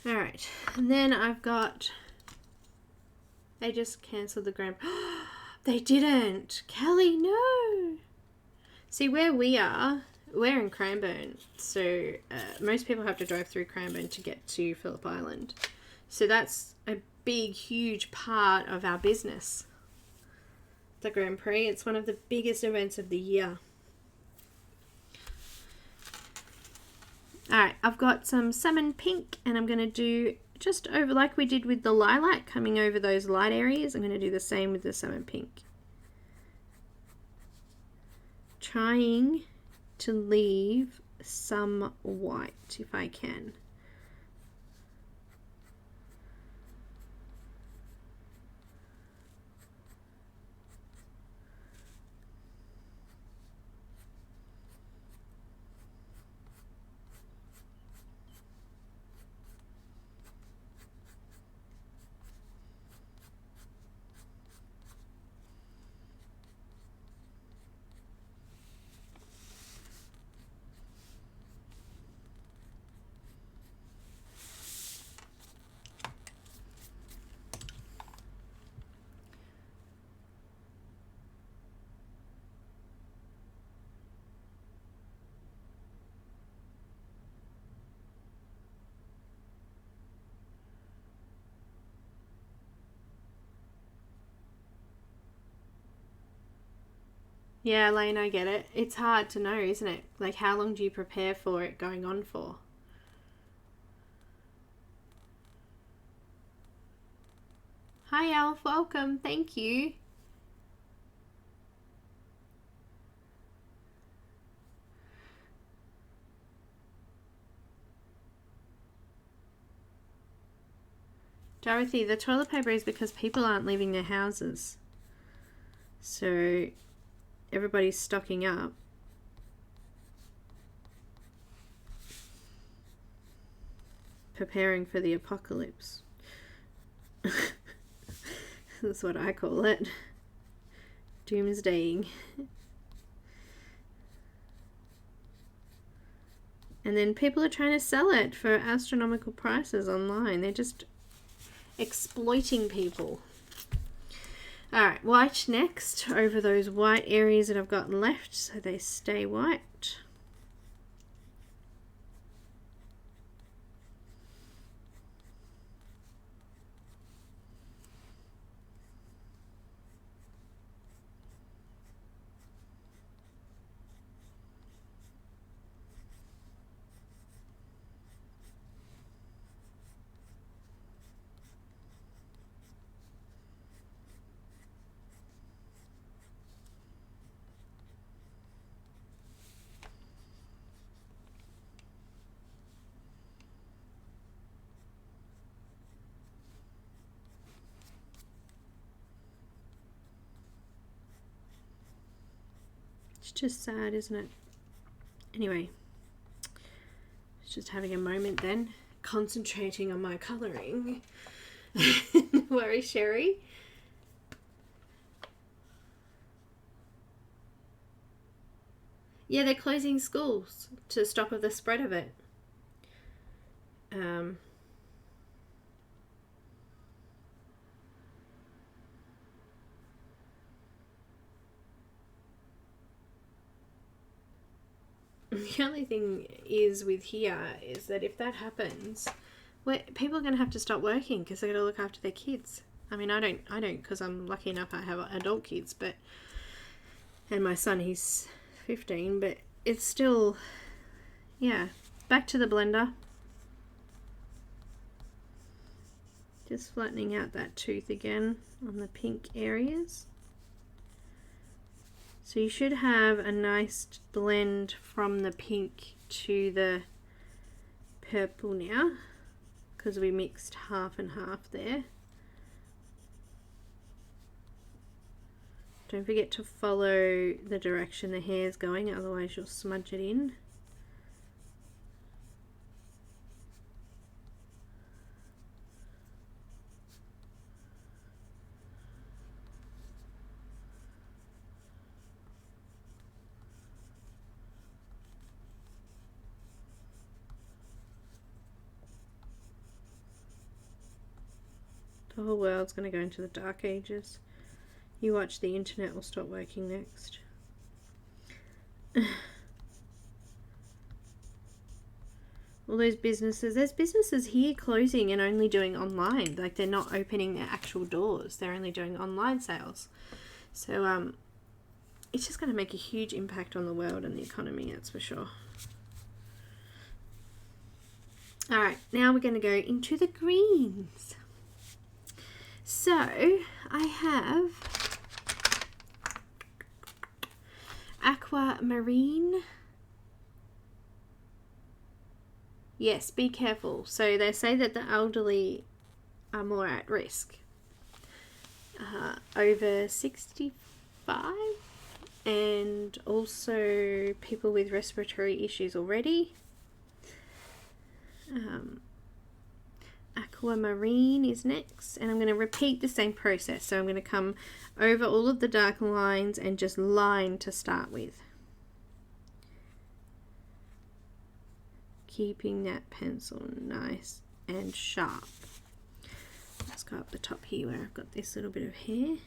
Alright, and then I've got... They just cancelled the grand... They didn't! Kelly, no! See, where we are, we're in Cranbourne, so most people have to drive through Cranbourne to get to Phillip Island. So that's a big, huge part of our business. The Grand Prix, it's one of the biggest events of the year. Alright, I've got some Salmon Pink, and I'm going to do just over, like we did with the Lilac, coming over those light areas. I'm going to do the same with the Salmon Pink. Trying to leave some white if I can. Yeah, Lane, I get it. It's hard to know, isn't it? Like, how long do you prepare for it going on for? Hi, Alf. Welcome. Thank you. Dorothy, the toilet paper is because people aren't leaving their houses. So everybody's stocking up. Preparing for the apocalypse. That's what I call it. Doomsdaying. And then people are trying to sell it for astronomical prices online. They're just exploiting people. Alright, white next, over those white areas that I've got left so they stay white. It's just sad, isn't it? Anyway, just having a moment then, concentrating on my colouring. Worry Sherry. Yeah, they're closing schools to stop the spread of it. The only thing is with here is that if that happens, people are going to have to stop working because they're going to look after their kids. I mean, I don't because I'm lucky enough I have adult kids, but and my son, he's 15, but it's still, yeah. Back to the blender. Just flattening out that tooth again on the pink areas. So you should have a nice blend from the pink to the purple now, because we mixed half and half there. Don't forget to follow the direction the hair's going, otherwise you'll smudge it in. The whole world's going to go into the dark ages. You watch, the internet will stop working next. All those businesses, there's businesses here closing and only doing online. Like, they're not opening their actual doors. They're only doing online sales. So, it's just going to make a huge impact on the world and the economy, that's for sure. Alright, now we're going to go into the greens. So, I have Aquamarine. Yes, be careful. So they say that the elderly are more at risk. Over 65, and also people with respiratory issues already. Aquamarine is next, and I'm going to repeat the same process. So I'm going to come over all of the dark lines and just line to start with, keeping that pencil nice and sharp. Let's go up the top here where I've got this little bit of hair.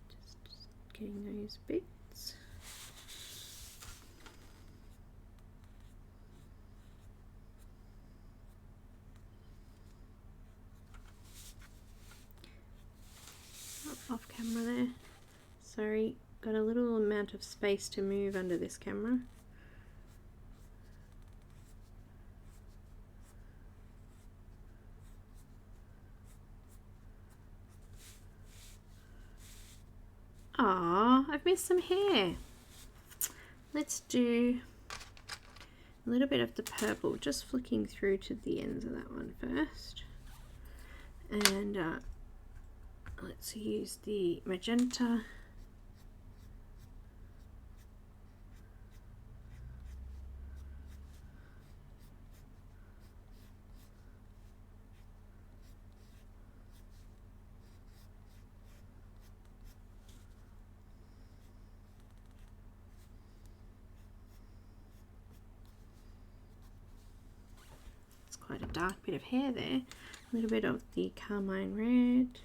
Just getting those bits. Off camera there. Sorry, got a little amount of space to move under this camera. Ah, I've missed some hair. Let's do a little bit of the purple, just flicking through to the ends of that one first. And let's use the magenta. It's quite a dark bit of hair there. A little bit of the carmine red.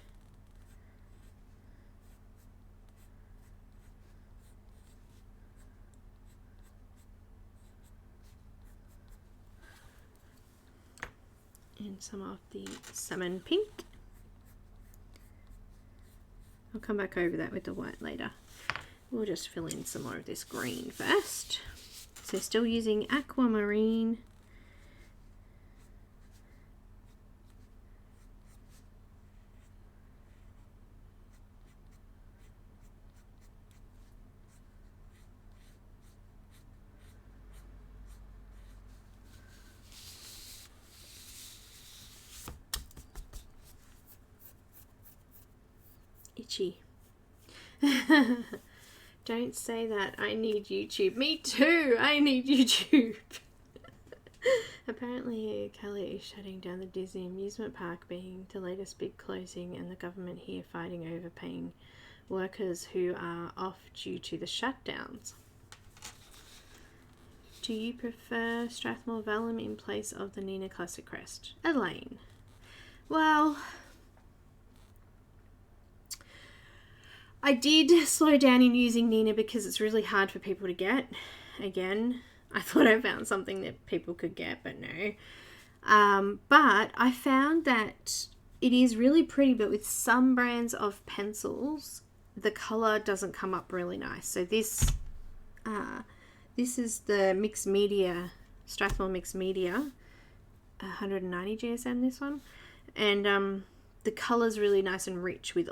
And some of the salmon pink. I'll come back over that with the white later. We'll just fill in some more of this green first. So still using Aquamarine. itchy. Don't say that. I need YouTube. Me too. I need YouTube. Apparently, Kelly is shutting down the Disney amusement park, being the latest big closing, and the government here fighting over paying workers who are off due to the shutdowns. Do you prefer Strathmore Vellum in place of the Neenah Classic Crest? Elaine. Well, I did slow down in using Neenah because it's really hard for people to get. Again, I thought I found something that people could get, but no. But I found that it is really pretty, but with some brands of pencils, the colour doesn't come up really nice. So this is the Mixed Media, Strathmore Mixed Media, 190 GSM this one. And the colour's really nice and rich with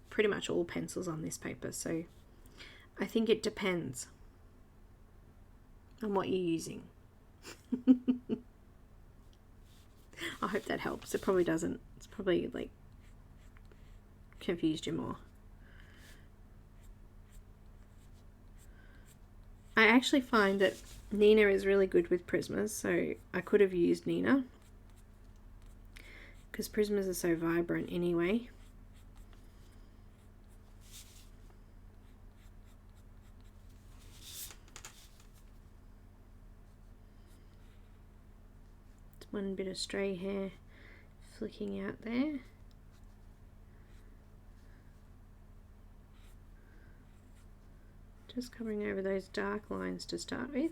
pretty much all pencils on this paper. So I think it depends on what you're using. I hope that helps. It probably doesn't. It's probably like confused you more. I actually find that Neenah is really good with Prismas, so I could have used Neenah because Prismas are so vibrant anyway. It's one bit of stray hair flicking out there. Just covering over those dark lines to start with.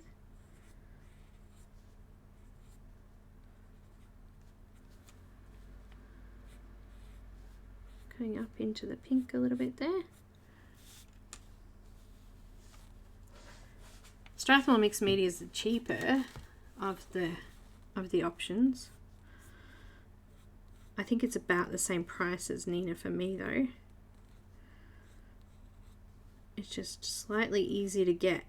Going up into the pink a little bit there. Strathmore Mixed Media is the cheaper of the options. I think it's about the same price as Neenah for me though. It's just slightly easier to get.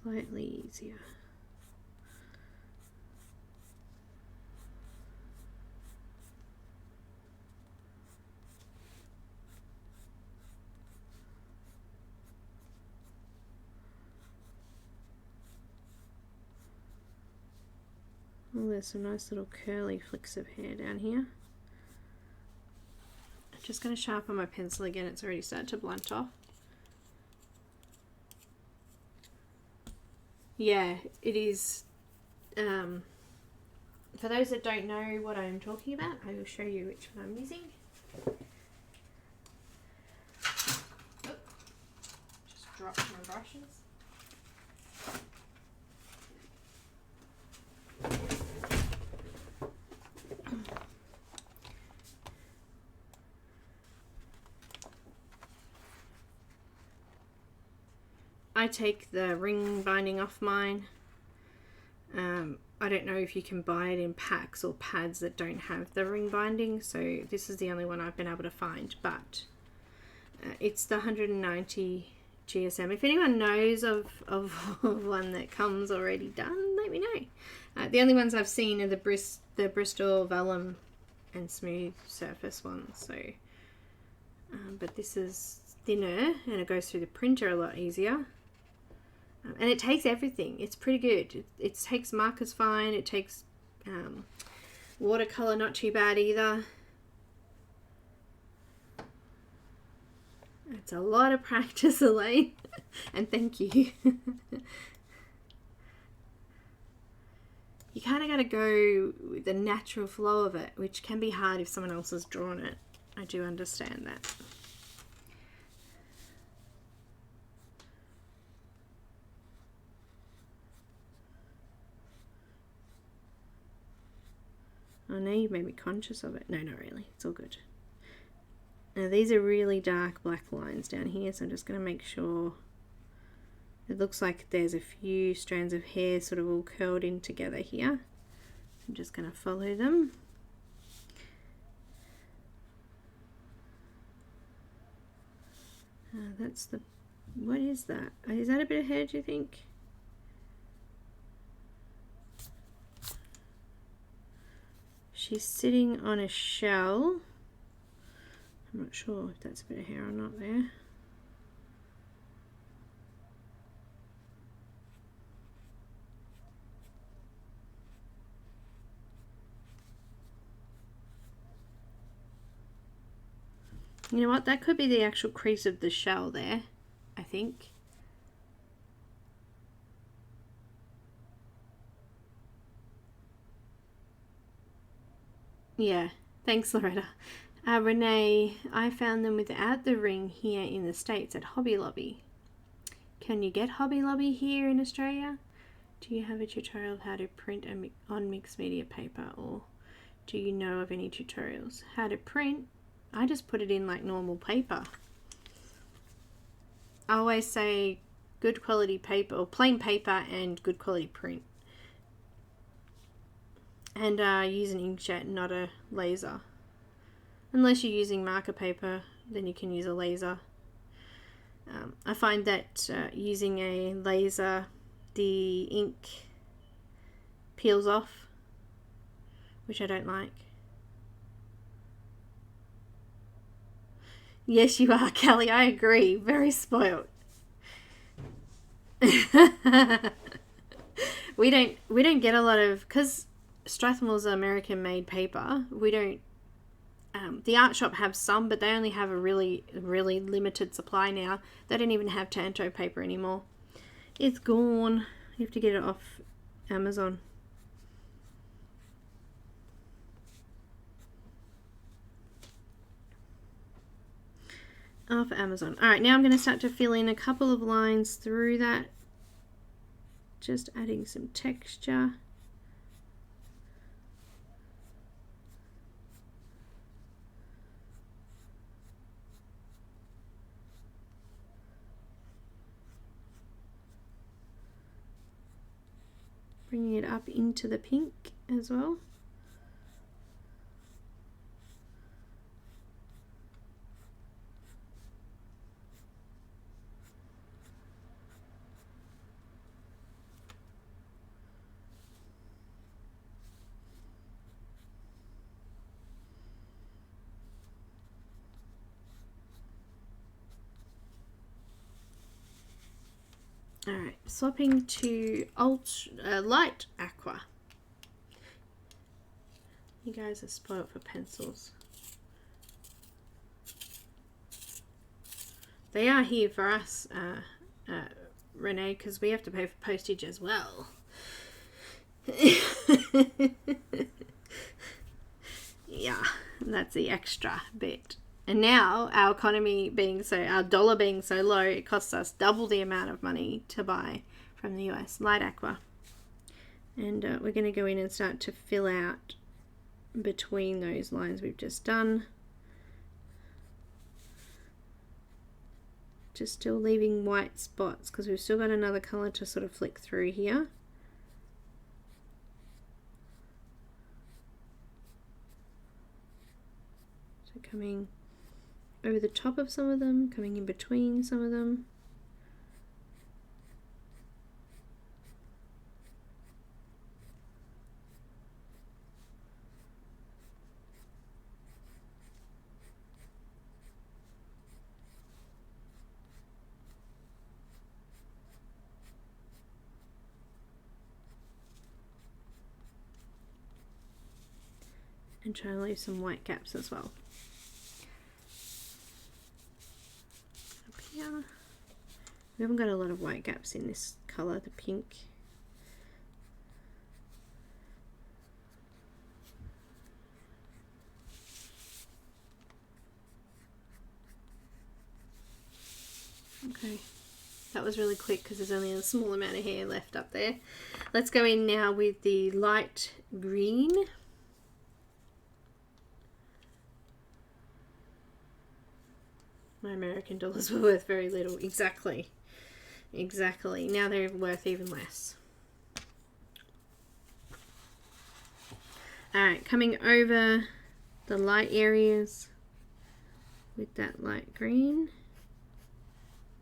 Slightly easier. Oh, there's some nice little curly flicks of hair down here. I'm just going to sharpen my pencil again. It's already started to blunt off. Yeah, it is. For those that don't know what I'm talking about, I will show you which one I'm using. Oh, just dropped my brushes. I take the ring binding off mine. I don't know if you can buy it in packs or pads that don't have the ring binding, so this is the only one I've been able to find, but it's the 190 GSM. If anyone knows of one that comes already done, let me know. The only ones I've seen are the Bristol Vellum and Smooth Surface ones, so but this is thinner and it goes through the printer a lot easier. And it takes everything. It's pretty good. It takes markers fine. It takes watercolor not too bad either. It's a lot of practice, Elaine. And thank you. You kind of got to go with the natural flow of it, which can be hard if someone else has drawn it. I do understand that. I know you made me conscious of it. No, not really. It's all good. Now these are really dark black lines down here, so I'm just going to make sure. It looks like there's a few strands of hair sort of all curled in together here. I'm just going to follow them. That's the, what is that? Is that a bit of hair, do you think? She's sitting on a shell. I'm not sure if that's a bit of hair or not there. You know what, that could be the actual crease of the shell there, I think. Yeah, thanks Loretta. Renee, I found them without the ring here in the States at Hobby Lobby. Can you get Hobby Lobby here in Australia? Do you have a tutorial of how to print on mixed media paper, or do you know of any tutorials? How to print? I just put it in like normal paper. I always say good quality paper, or plain paper and good quality print. And use an inkjet, not a laser. Unless you're using marker paper, then you can use a laser. I find that using a laser, the ink peels off, which I don't like. Yes, you are, Kelly. I agree. Very spoiled. we don't get a lot of, because Strathmore's American made paper. We don't. The art shop have some, but they only have a really limited supply now. They don't even have Tanto paper anymore. It's gone. You have to get it off Amazon. Off Amazon. Alright, now I'm going to start to fill in a couple of lines through that. Just adding some texture. Bringing it up into the pink as well. Alright, swapping to light aqua. You guys are spoiled for pencils. They are here for us, Renee, because we have to pay for postage as well. Yeah, that's the extra bit. And now our economy being so, our dollar being so low, it costs us double the amount of money to buy from the US. Light aqua. And we're going to go in and start to fill out between those lines we've just done. Just still leaving white spots because we've still got another colour to sort of flick through here. So coming over the top of some of them, coming in between some of them. And try and leave some white gaps as well. Up here. We haven't got a lot of white gaps in this colour, the pink. Okay, that was really quick because there's only a small amount of hair left up there. Let's go in now with the light green. My American dollars were worth very little. Exactly. Exactly. Now they're worth even less. Alright, coming over the light areas with that light green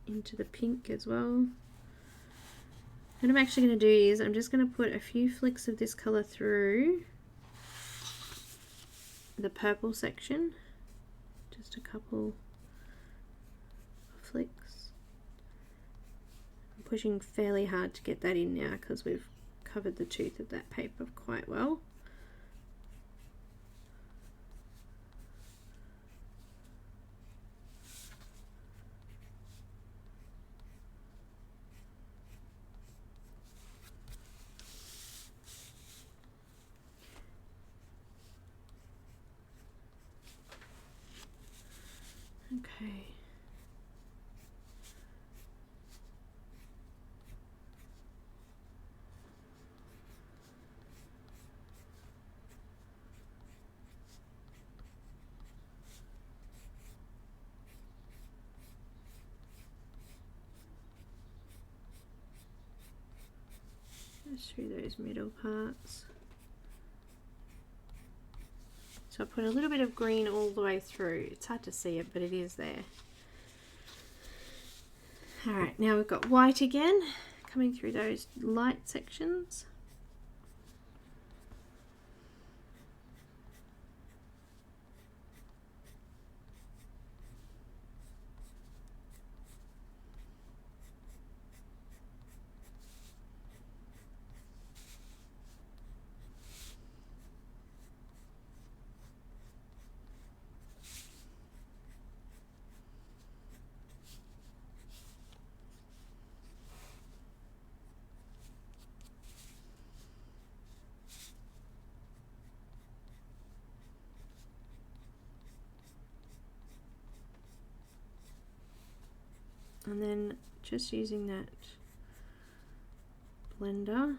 into the pink as well. What I'm actually going to do is I'm just going to put a few flicks of this colour through the purple section. Just a couple of flicks. I'm pushing fairly hard to get that in now because we've covered the tooth of that paper quite well. Okay. Just through those middle parts. So I put a little bit of green all the way through. It's hard to see it, but it is there. Alright, now we've got white again, coming through those light sections. And then just using that blender,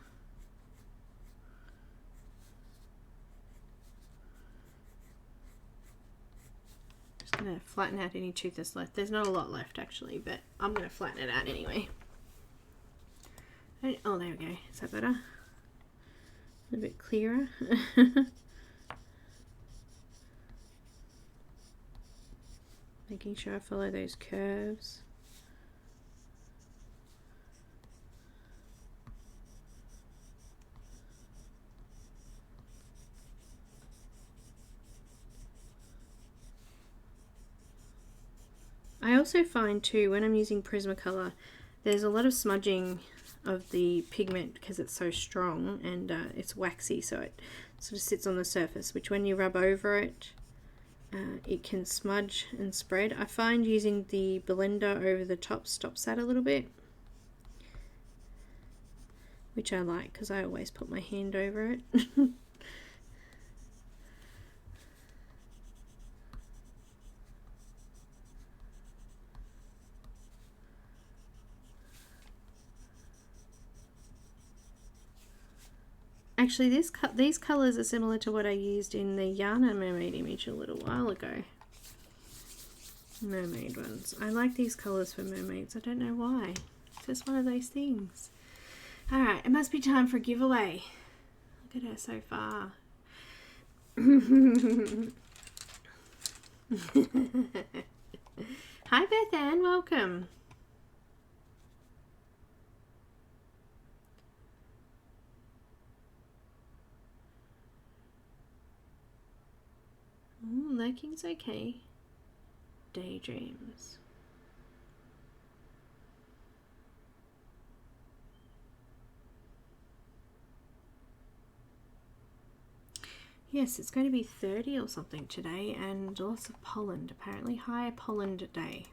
just going to flatten out any tooth that's left. There's not a lot left actually, but I'm going to flatten it out anyway. Oh, there we go. Is that better? A little bit clearer. Making sure I follow those curves. I also find too when I'm using Prismacolor there's a lot of smudging of the pigment because it's so strong and it's waxy, so it sort of sits on the surface, which when you rub over it it can smudge and spread. I find using the blender over the top stops that a little bit, which I like because I always put my hand over it. Actually, these colours are similar to what I used in the Yana mermaid image a little while ago. Mermaid ones. I like these colours for mermaids. I don't know why. It's just one of those things. Alright, it must be time for a giveaway. Look at her so far. Hi Beth Ann, welcome. Ooh, lurking's okay. Daydreams. Yes, it's going to be 30 or something today and lots of pollen, apparently. High pollen day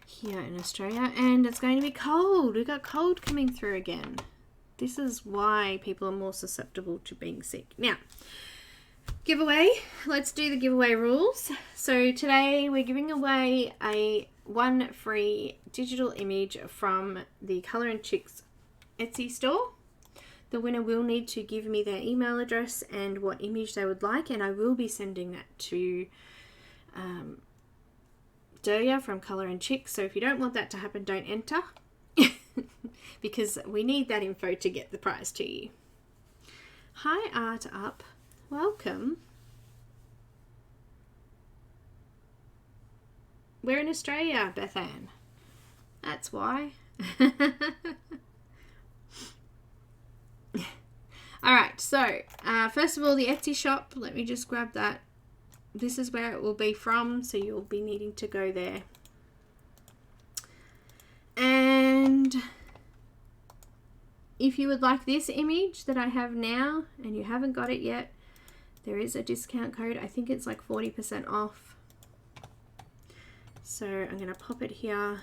here in Australia, and it's going to be cold. We've got cold coming through again. This is why people are more susceptible to being sick. Now, giveaway. Let's do the giveaway rules. So today we're giving away one free digital image from the Colour and Chics Etsy store. The winner will need to give me their email address and what image they would like, and I will be sending that to Delia from Colour and Chics. So if you don't want that to happen, don't enter because we need that info to get the prize to you. Hi Art Up. Welcome. We're in Australia, Beth Ann. That's why. Alright, so first of all, the Etsy shop. Let me just grab that. This is where it will be from, so you'll be needing to go there. And if you would like this image that I have now and you haven't got it yet, there is a discount code. I think it's like 40% off. So I'm going to pop it here,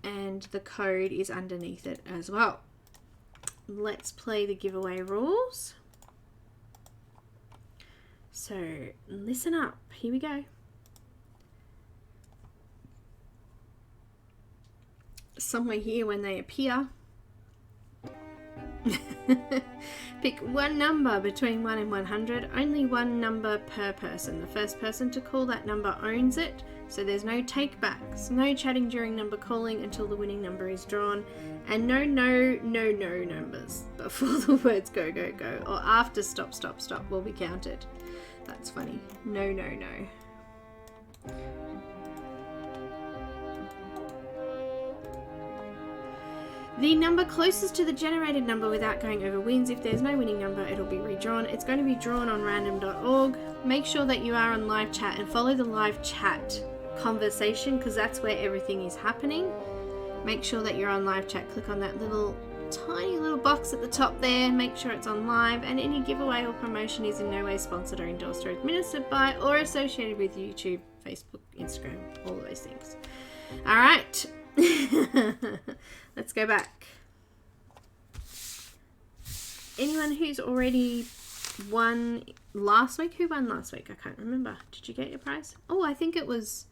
and the code is underneath it as well. Let's play the giveaway rules. So listen up, here we go. Somewhere here when they appear, pick one number between 1 and 100, only one number per person. The first person to call that number owns it, so there's no take backs, no chatting during number calling until the winning number is drawn, and no numbers before the words go, go, go, or after stop, stop, stop will be counted. That's funny. No. The number closest to the generated number without going over wins. If there's no winning number, it'll be redrawn. It's going to be drawn on random.org. Make sure that you are on live chat and follow the live chat conversation, because that's where everything is happening. Make sure that you're on live chat. Click on that little tiny little box at the top there. Make sure it's on live, and any giveaway or promotion is in no way sponsored or endorsed or administered by or associated with YouTube, Facebook, Instagram, all of those things. All right. Let's go back. Anyone who's already won last week? Who won last week? I can't remember. Did you get your prize? Oh, I think it was...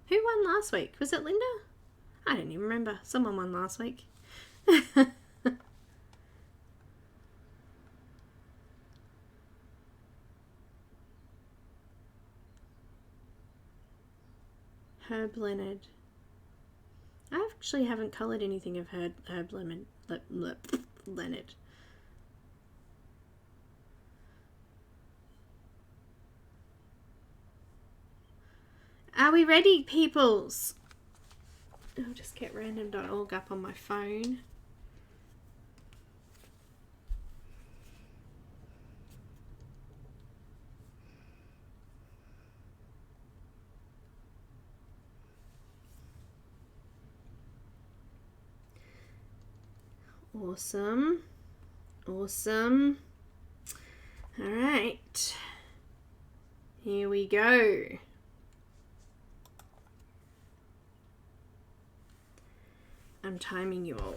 Who won last week? Was it Linda? I don't even remember. Someone won last week. Herb Leonard. I actually haven't coloured anything of Herb Leonard. Are we ready, peoples? I'll just get random.org up on my phone. Awesome. Awesome. All right. Here we go. I'm timing you all.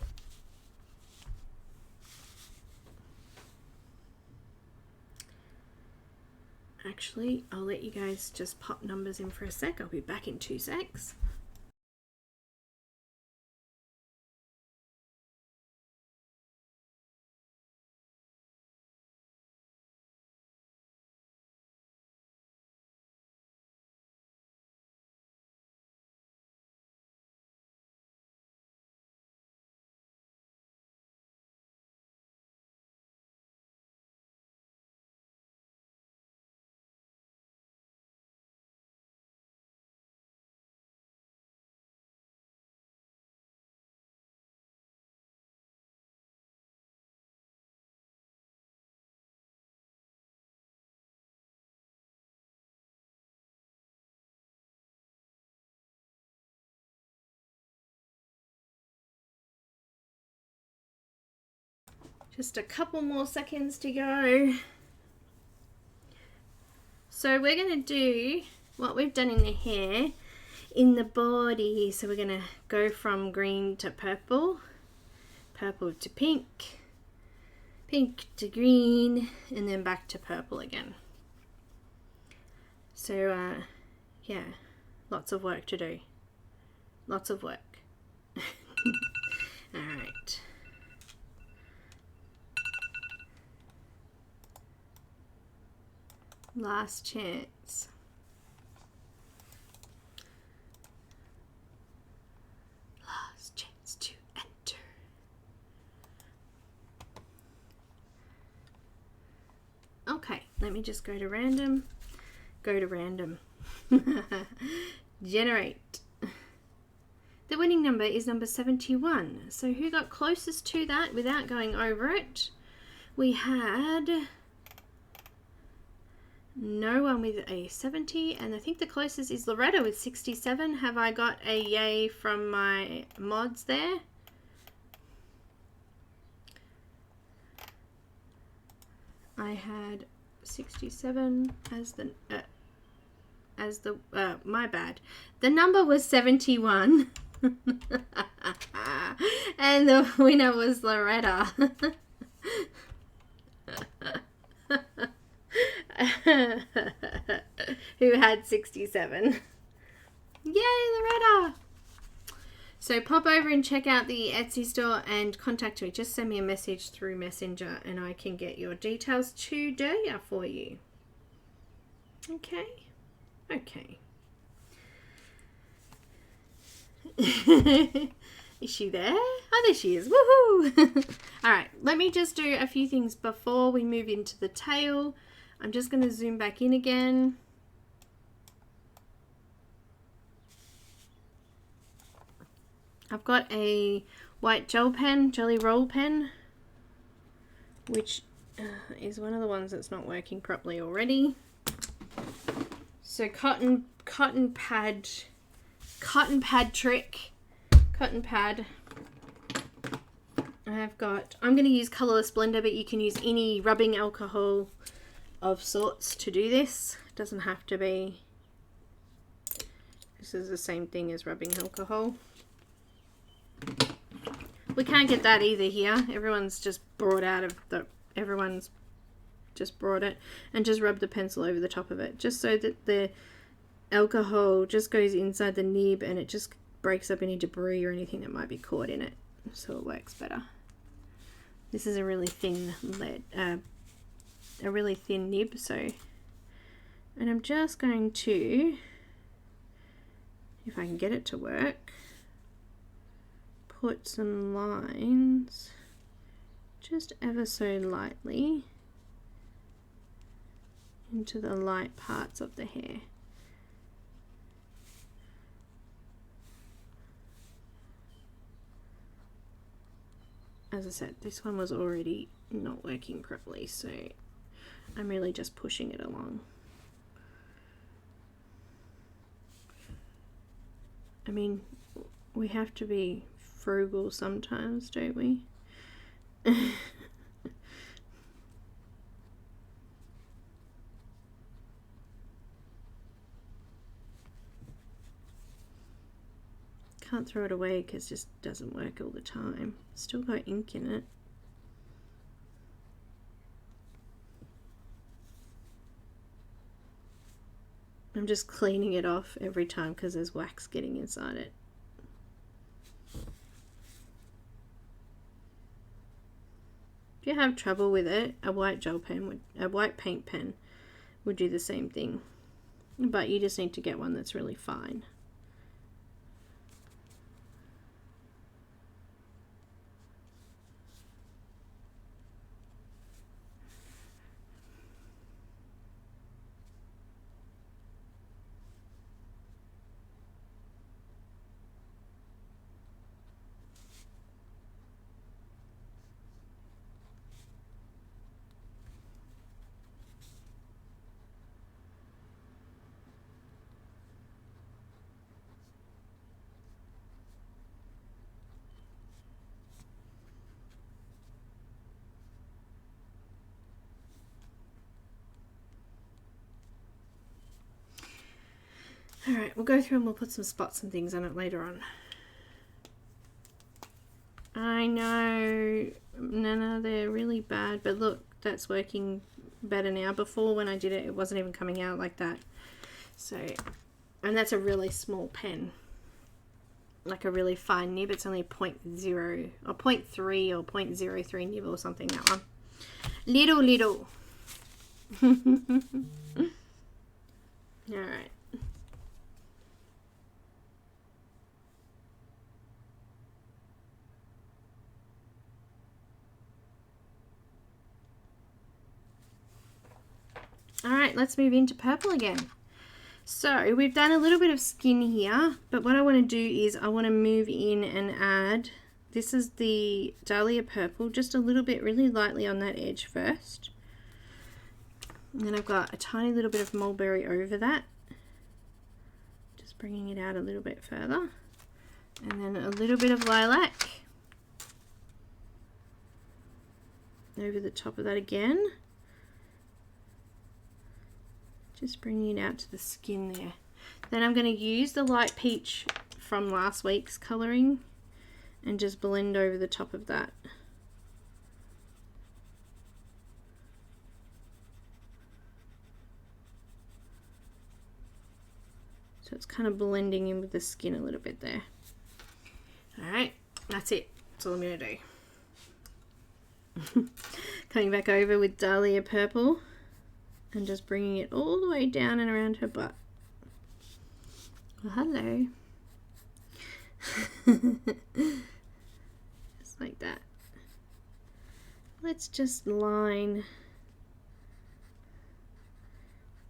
Actually, I'll let you guys just pop numbers in for a sec. I'll be back in 2 secs. Just a couple more seconds to go. So we're going to do what we've done in the hair in the body. So we're going to go from green to purple, purple to pink, pink to green, and then back to purple again. So yeah, lots of work to do. Lots of work. All right. Last chance. Last chance to enter. let me just go to random. Generate. The winning number is number 71. So who got closest to that without going over it? We had no one with a 70, and I think the closest is Loretta with 67. Have I got a yay from my mods there? I had 67 as the my bad. The number was 71. And the winner was Loretta. Who had 67. Yay, Loretta! So pop over and check out the Etsy store and contact me. Just send me a message through Messenger and I can get your details to Delia for you. Okay. Okay. Is she there? Oh, there she is. Woohoo! Alright, let me just do a few things before we move into the tail. I'm just going to zoom back in again. I've got a white jelly roll pen, which is one of the ones that's not working properly already. So cotton pad trick. Cotton pad. I'm going to use Colourless Blender, but you can use any rubbing alcohol of sorts to do this. It doesn't have to be. This is the same thing as rubbing alcohol. We can't get that either here. Everyone's just brought it and just rub the pencil over the top of it, just so that the alcohol just goes inside the nib and it just breaks up any debris or anything that might be caught in it, so it works better. This is a really thin nib, so, and I'm just going to, if I can get it to work, put some lines just ever so lightly into the light parts of the hair. As I said, this one was already not working properly, so I'm really just pushing it along. I mean, we have to be frugal sometimes, don't we? Can't throw it away because it just doesn't work all the time. Still got ink in it. I'm just cleaning it off every time because there's wax getting inside it. If you have trouble with it, a white paint pen would do the same thing. But you just need to get one that's really fine. Alright, we'll go through and we'll put some spots and things on it later on. I know, Neenah, they're really bad, but look, that's working better now. Before, when I did it, it wasn't even coming out like that. So, and that's a really small pen. Like a really fine nib. It's only 0.0 or 0.3 or 0.03 nib or something, that one. Little. Alright. Alright, let's move into purple again. So we've done a little bit of skin here, but what I want to do is I want to move in and add, this is the Dahlia purple, just a little bit really lightly on that edge first. And then I've got a tiny little bit of Mulberry over that. Just bringing it out a little bit further. And then a little bit of Lilac over the top of that again. Just bringing it out to the skin there. Then I'm going to use the light peach from last week's colouring and just blend over the top of that. So it's kind of blending in with the skin a little bit there. Alright, that's it. That's all I'm going to do. Coming back over with Dahlia purple. And just bringing it all the way down and around her butt. Well, hello. Just like that. Let's just line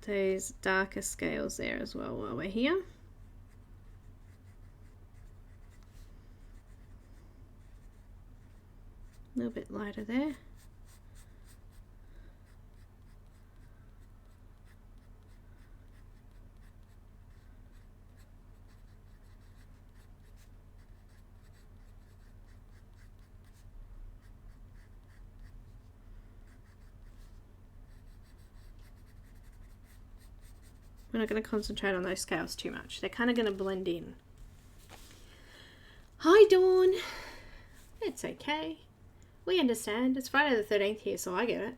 those darker scales there as well while we're here. A little bit lighter there. We're not going to concentrate on those scales too much. They're kind of going to blend in. Hi, Dawn. It's okay. We understand. It's Friday the 13th here, so I get it.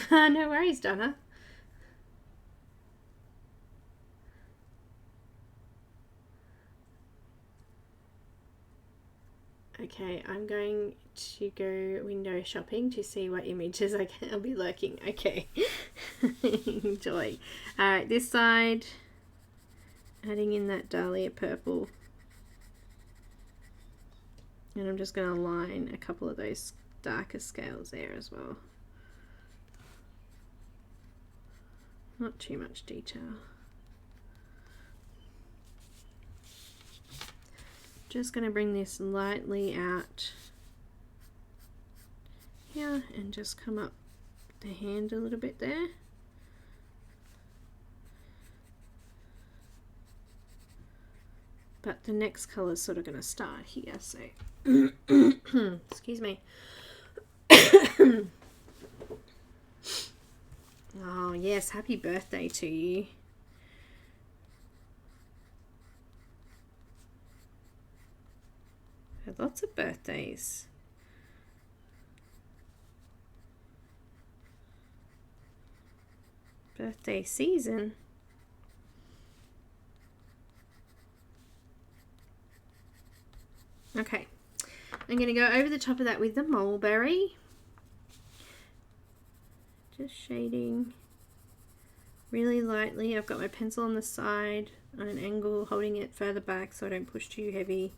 No worries, Donna. Okay, I'm going to go window shopping to see what images I'll be lurking. Okay. Enjoy. Alright, this side, adding in that Dahlia purple. And I'm just going to line a couple of those darker scales there as well. Not too much detail. Just going to bring this lightly out here and just come up the hand a little bit there. But the next colour is sort of going to start here, so excuse me. Oh yes, happy birthday to you. Lots of birthdays. Birthday season. Okay, I'm going to go over the top of that with the Mulberry. Just shading really lightly. I've got my pencil on the side on an angle, holding it further back so I don't push too heavy.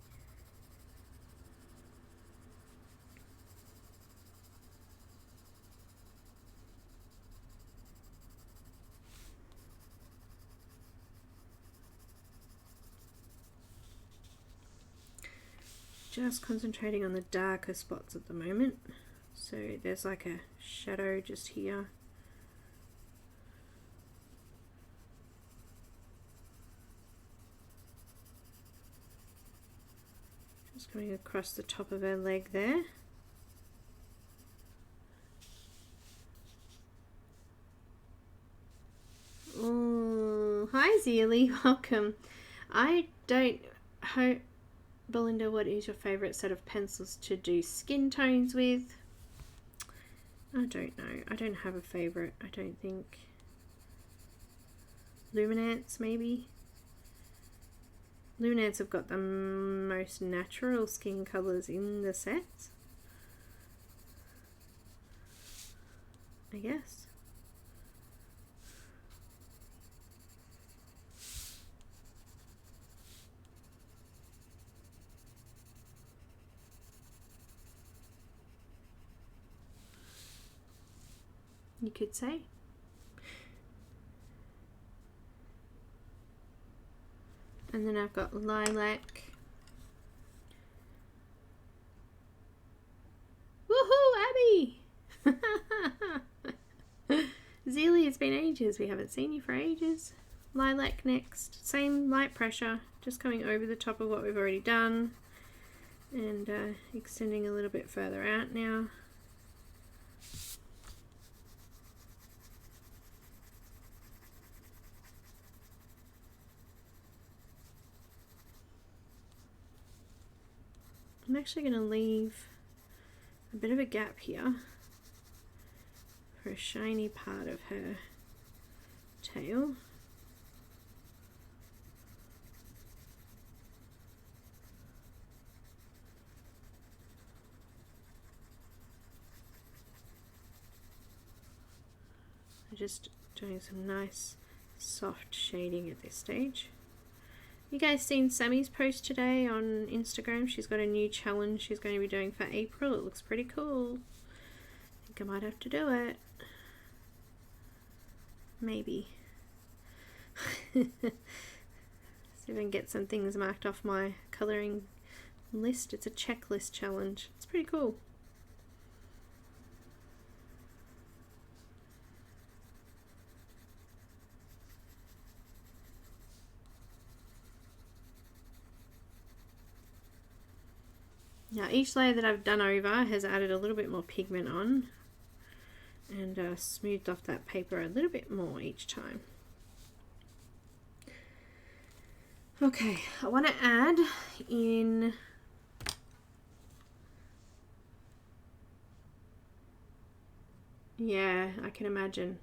Just concentrating on the darker spots at the moment. So there's like a shadow just here. Just going across the top of her leg there. Oh, hi Zealy, welcome. I don't hope, Belinda, what is your favourite set of pencils to do skin tones with? I don't know. I don't have a favourite, I don't think. Luminance, maybe? Luminance have got the most natural skin colours in the sets, I guess. you could say. And then I've got Lilac. Woohoo, Abby! Zealy, it's been ages. We haven't seen you for ages. Lilac next. Same light pressure, just coming over the top of what we've already done. And extending a little bit further out now. I'm actually going to leave a bit of a gap here for a shiny part of her tail. I'm just doing some nice soft shading at this stage. You guys seen Sammy's post today on Instagram? She's got a new challenge she's going to be doing for April. It looks pretty cool. I think I might have to do it. Maybe. See if I can get some things marked off my colouring list. It's a checklist challenge. It's pretty cool. Now each layer that I've done over has added a little bit more pigment on and smoothed off that paper a little bit more each time. Okay, I want to add in yeah, I can imagine.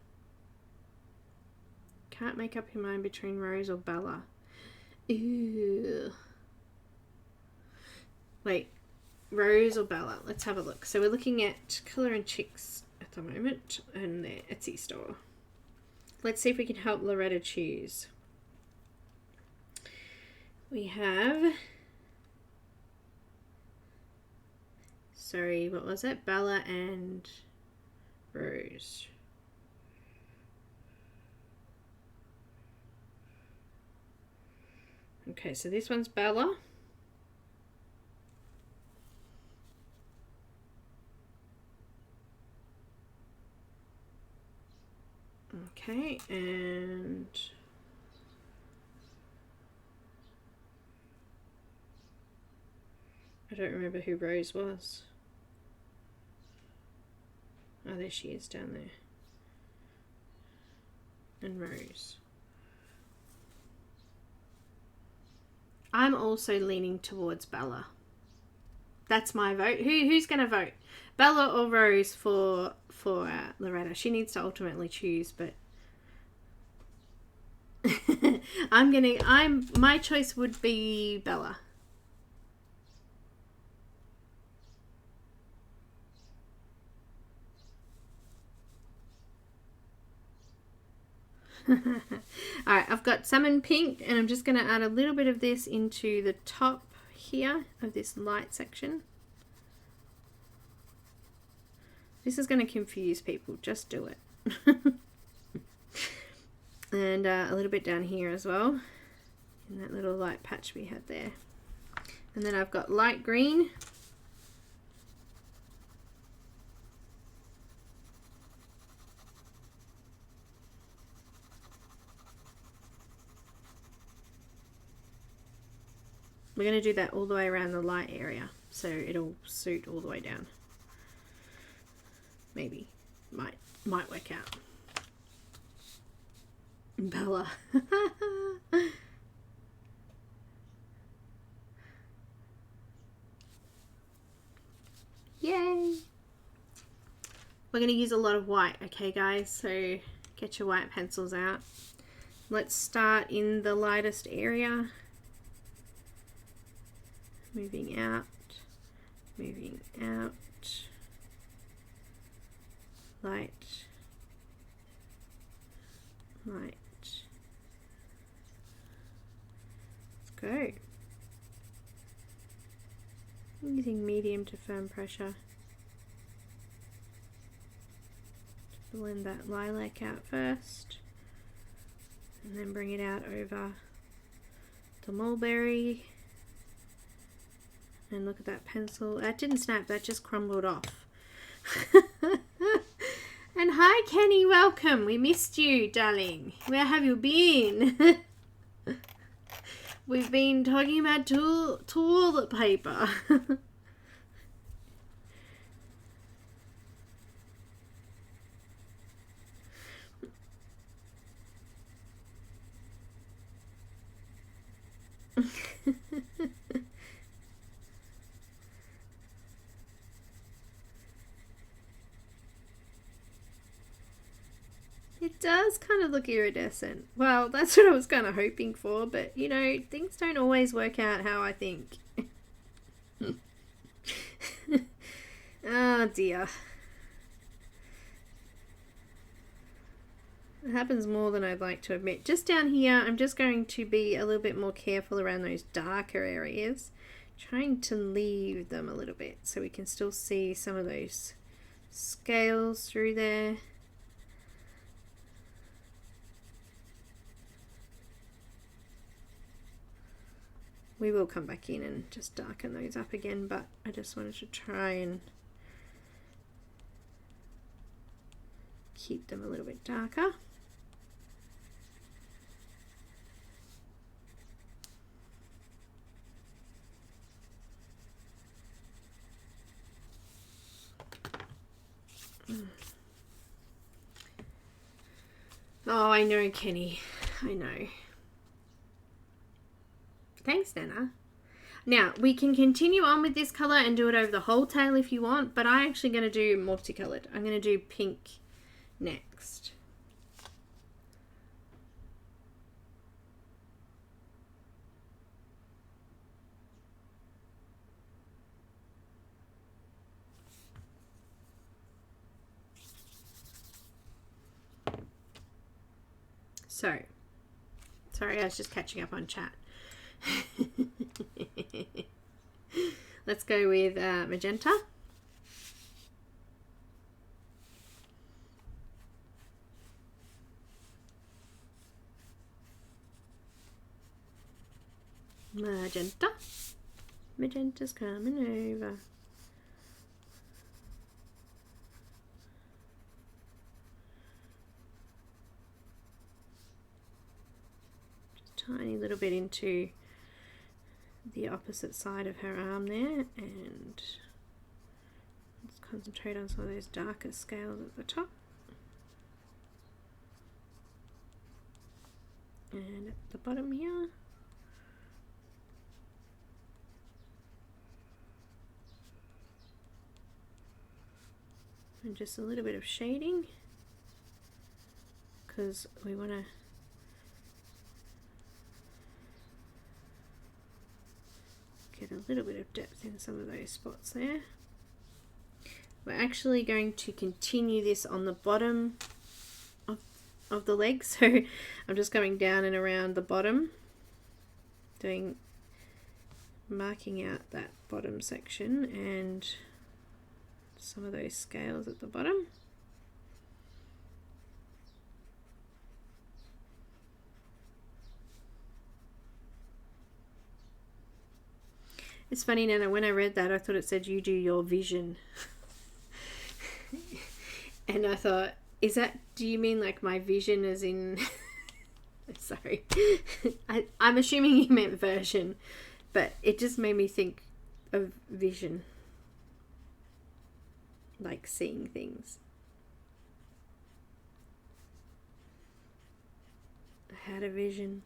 Can't make up your mind between Rose or Bella. Ew. Wait. Rose or Bella? Let's have a look. So we're looking at Colour and Chics at the moment and their Etsy store. Let's see if we can help Loretta choose. We have, sorry, what was it? Bella and Rose. Okay, so this one's Bella. Okay, and I don't remember who Rose was. Oh, there she is down there. And Rose. I'm also leaning towards Bella. That's my vote. Who's going to vote? Bella or Rose for Loretta? She needs to ultimately choose, but my choice would be Bella. Alright, I've got Salmon Pink and I'm just going to add a little bit of this into the top here of this light section. This is going to confuse people, just do it. And a little bit down here as well, in that little light patch we had there. And then I've got light green. We're going to do that all the way around the light area, so it'll suit all the way down. Maybe. Might work out. Bella. Yay! We're going to use a lot of white, okay guys, so get your white pencils out. Let's start in the lightest area. Moving out, light, light. Let's go. Using medium to firm pressure. blend that lilac out first and then bring it out over the mulberry. And look at that pencil. That didn't snap, that just crumbled off. And hi Kenny, welcome. We missed you, darling. Where have you been? We've been talking about toilet paper. It does kind of look iridescent. Well, that's what I was kind of hoping for, but you know, things don't always work out how I think. Oh dear. It happens more than I'd like to admit. Just down here, I'm just going to be a little bit more careful around those darker areas, trying to leave them a little bit so we can still see some of those scales through there. We will come back in and just darken those up again, but I just wanted to try and keep them a little bit darker. Oh, I know, Kenny. I know. Thanks, Neenah. Now, we can continue on with this colour and do it over the whole tail if you want, but I'm actually going to do multicoloured. I'm going to do pink next. So, sorry, I was just catching up on chat. Let's go with magenta. Magenta. Magenta's coming over. Just tiny little bit into the opposite side of her arm there, and let's concentrate on some of those darker scales at the top and at the bottom here. And just a little bit of shading because we want to get a little bit of depth in some of those spots there. We're actually going to continue this on the bottom of the leg, so I'm just going down and around the bottom, marking out that bottom section and some of those scales at the bottom. It's funny, Neenah, when I read that, I thought it said you do your vision. And I thought, do you mean like my vision as in... Sorry. I'm assuming you meant version, but it just made me think of vision. Like seeing things. I had a vision.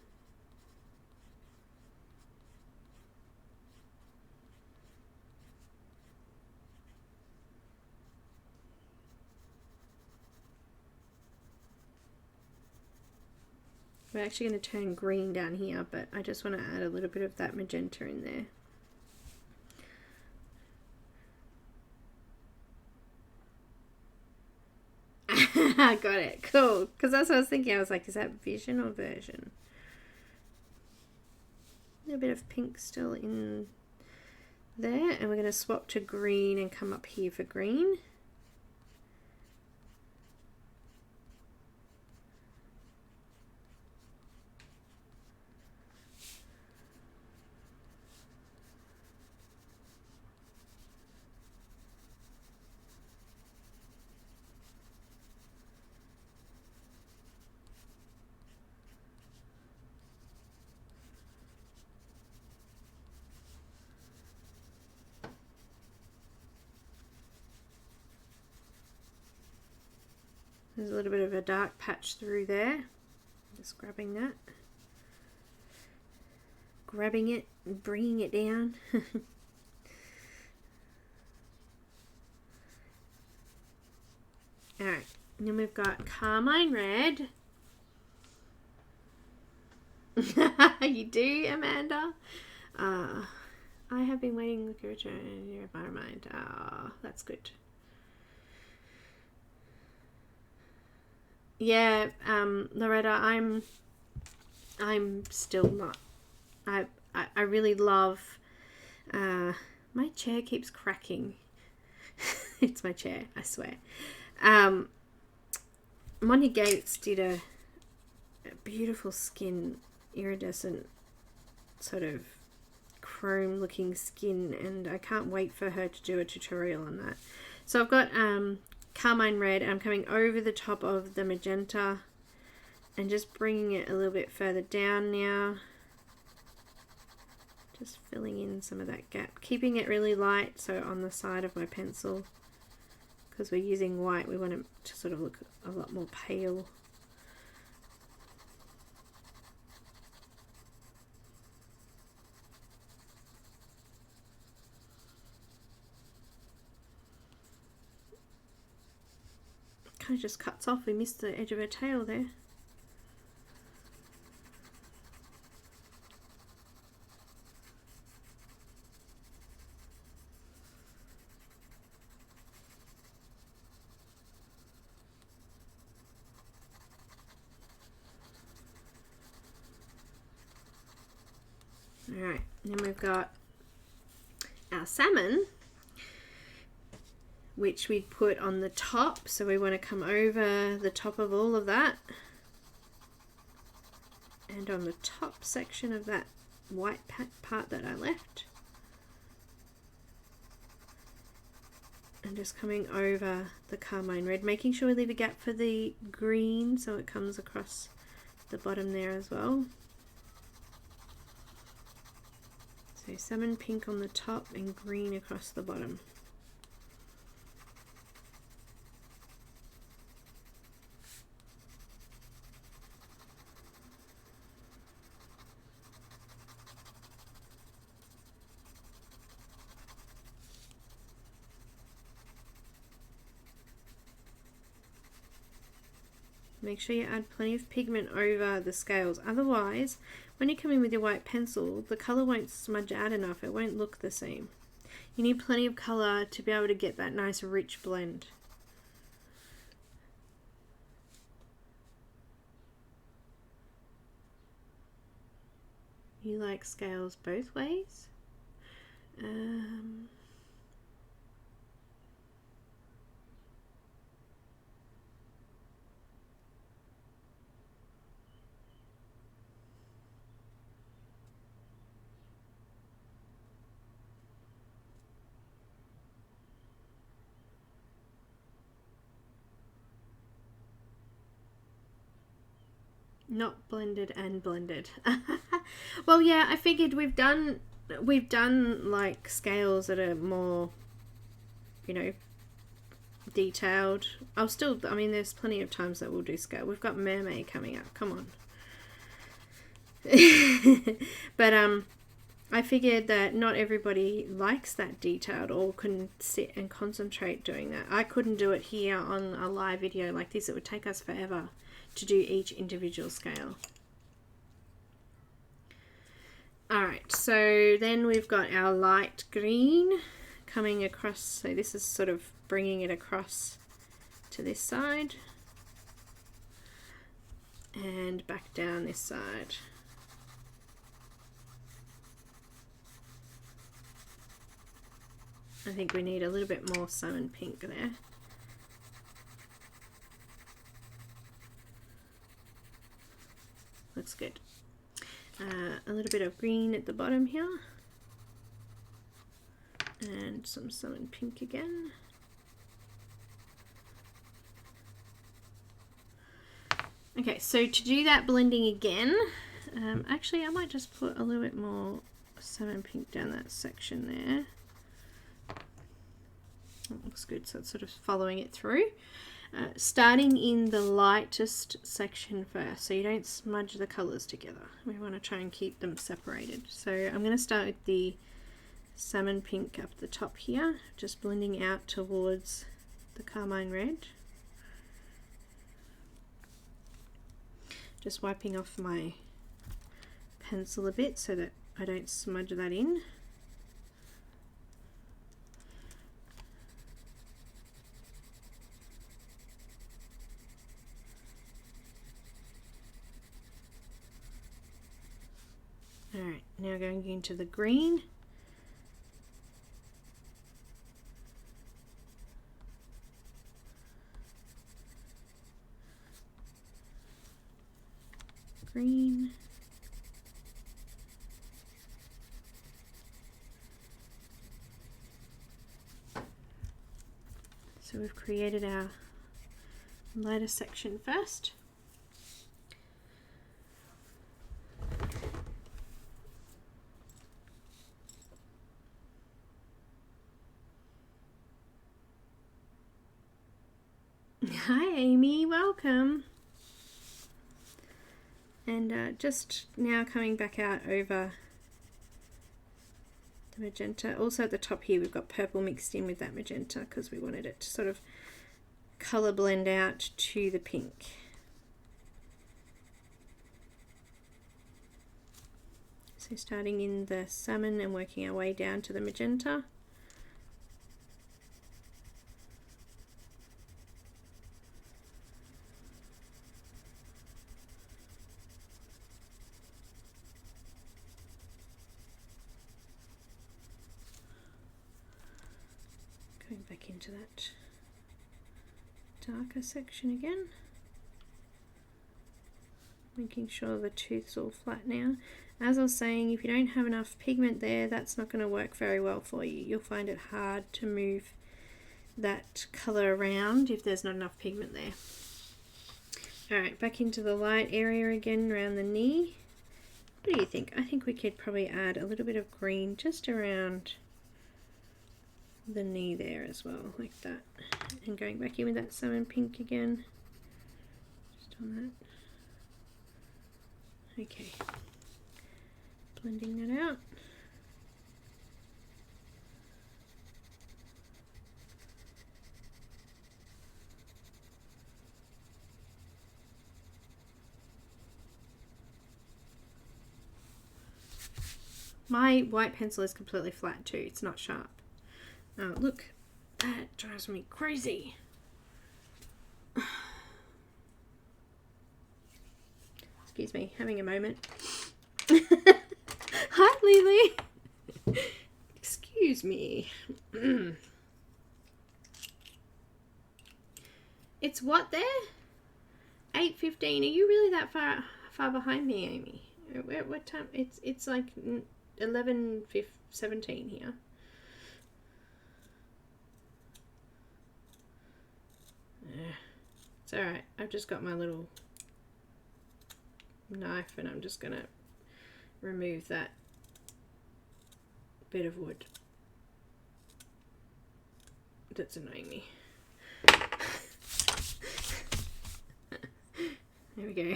We're actually going to turn green down here, but I just want to add a little bit of that magenta in there. Got it. Cool. Because that's what I was thinking. I was like, is that vision or version? A little bit of pink still in there. And we're going to swap to green and come up here for green. There's a little bit of a dark patch through there. Just grabbing that. Grabbing it and bringing it down. Alright, and then we've got Carmine Red. You do, Amanda? I have been waiting with your return in your mind. That's good. Yeah, Loretta, I'm still not. I really love. My chair keeps cracking. It's my chair, I swear. Monty Gates did a beautiful skin, iridescent, sort of chrome looking skin, and I can't wait for her to do a tutorial on that. So I've got Carmine Red, and I'm coming over the top of the Magenta and just bringing it a little bit further down now. Just filling in some of that gap, keeping it really light, so on the side of my pencil, because we're using white, we want it to sort of look a lot more pale. Kind of just cuts off. We missed the edge of her tail there. Alright, then we've got our salmon, which we put on the top, so we want to come over the top of all of that, and on the top section of that white part that I left, and just coming over the Carmine Red, making sure we leave a gap for the green so it comes across the bottom there as well. So Salmon Pink on the top and green across the bottom. Make sure you add plenty of pigment over the scales, otherwise when you come in with your white pencil the colour won't smudge out enough, it won't look the same. You need plenty of colour to be able to get that nice rich blend. You like scales both ways? Not blended and blended. Well, yeah, I figured we've done like scales that are more, you know, detailed. I mean, there's plenty of times that we'll do scale. We've got Mermaid coming up. Come on. But I figured that not everybody likes that detailed or can sit and concentrate doing that. I couldn't do it here on a live video like this. It would take us forever to do each individual scale. Alright, so then we've got our light green coming across, so this is sort of bringing it across to this side and back down this side. I think we need a little bit more Salmon Pink there. Looks good. A little bit of green at the bottom here, and some Salmon Pink again. Okay, so to do that blending again, actually I might just put a little bit more Salmon Pink down that section there. That looks good, so it's sort of following it through. Starting in the lightest section first, so you don't smudge the colours together. We want to try and keep them separated. So I'm going to start with the Salmon Pink up the top here, just blending out towards the Carmine Red. Just wiping off my pencil a bit so that I don't smudge that in. Alright, now going into the green. Green. So we've created our lighter section first. Hi Amy, welcome. And just now coming back out over the magenta. Also at the top here we've got purple mixed in with that magenta because we wanted it to sort of colour blend out to the pink. So starting in the salmon and working our way down to the magenta. Back into that darker section again, making sure the tooth's all flat now. As I was saying, if you don't have enough pigment there, that's not going to work very well for you. You'll find it hard to move that colour around if there's not enough pigment there. Alright, back into the light area again around the knee. What do you think? I think we could probably add a little bit of green just around the knee there as well, like that. And going back in with that Salmon Pink again, just on that. Okay, blending that out. My white pencil is completely flat too, it's not sharp. Oh, look, that drives me crazy. Excuse me, having a moment. Hi, Lily. Excuse me. It's what there? 8:15. Are you really that far behind me, Amy? What time? It's like 11:17 here. It's alright, I've just got my little knife and I'm just going to remove that bit of wood that's annoying me. There we go.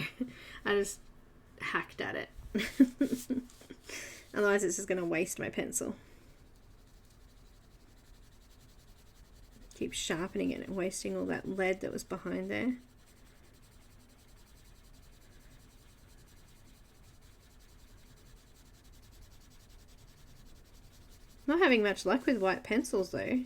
I just hacked at it. Otherwise it's just going to waste my pencil. Keep sharpening it and wasting all that lead that was behind there. Not having much luck with white pencils though.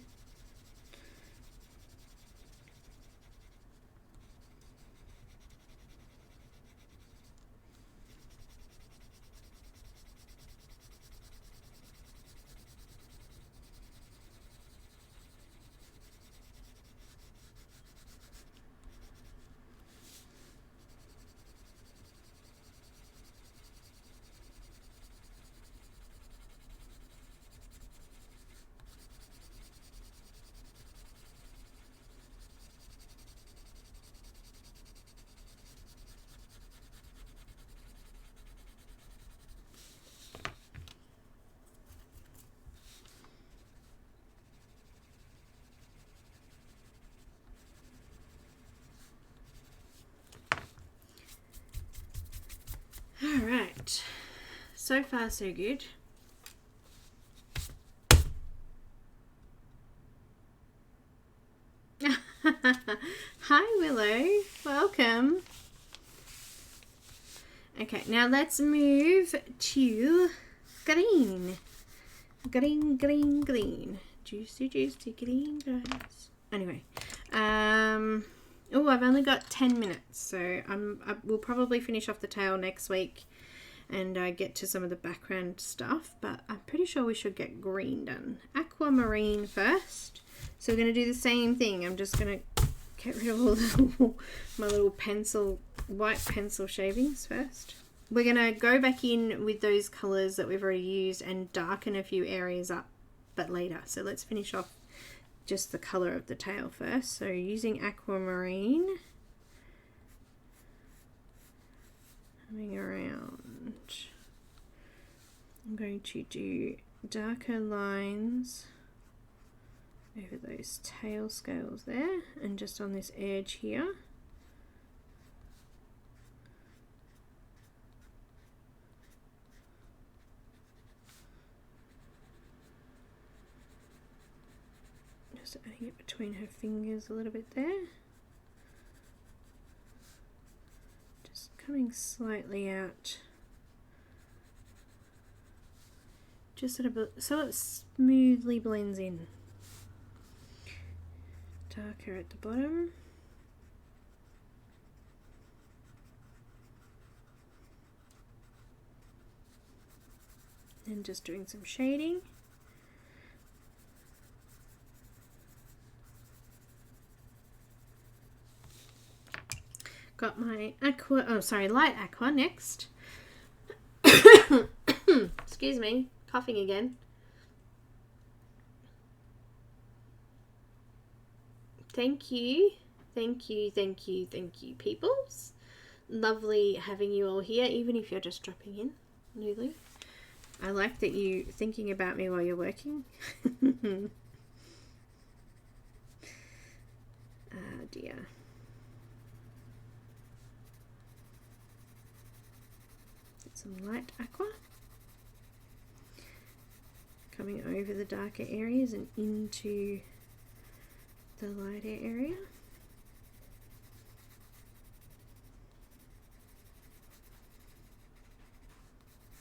Right, so far so good. Hi Willow, welcome. Okay, now let's move to green. Green. Juicy green guys. Anyway, oh, I've only got 10 minutes, so we'll probably finish off the tail next week and get to some of the background stuff, but I'm pretty sure we should get green done. Aquamarine first. So we're going to do the same thing. I'm just going to get rid of all my little white pencil shavings first. We're going to go back in with those colours that we've already used and darken a few areas up, but later. So let's finish off just the colour of the tail first. So using Aquamarine, coming around, I'm going to do darker lines over those tail scales there and just on this edge here. Just adding it between her fingers a little bit there. Just coming slightly out. Just sort of so it smoothly blends in. Darker at the bottom. And just doing some shading. Got my light aqua next. Excuse me, coughing again. Thank you, peoples. Lovely having you all here, even if you're just dropping in newly. I like that you thinking about me while you're working. Ah dear. Get some light aqua. Coming over the darker areas and into the lighter area.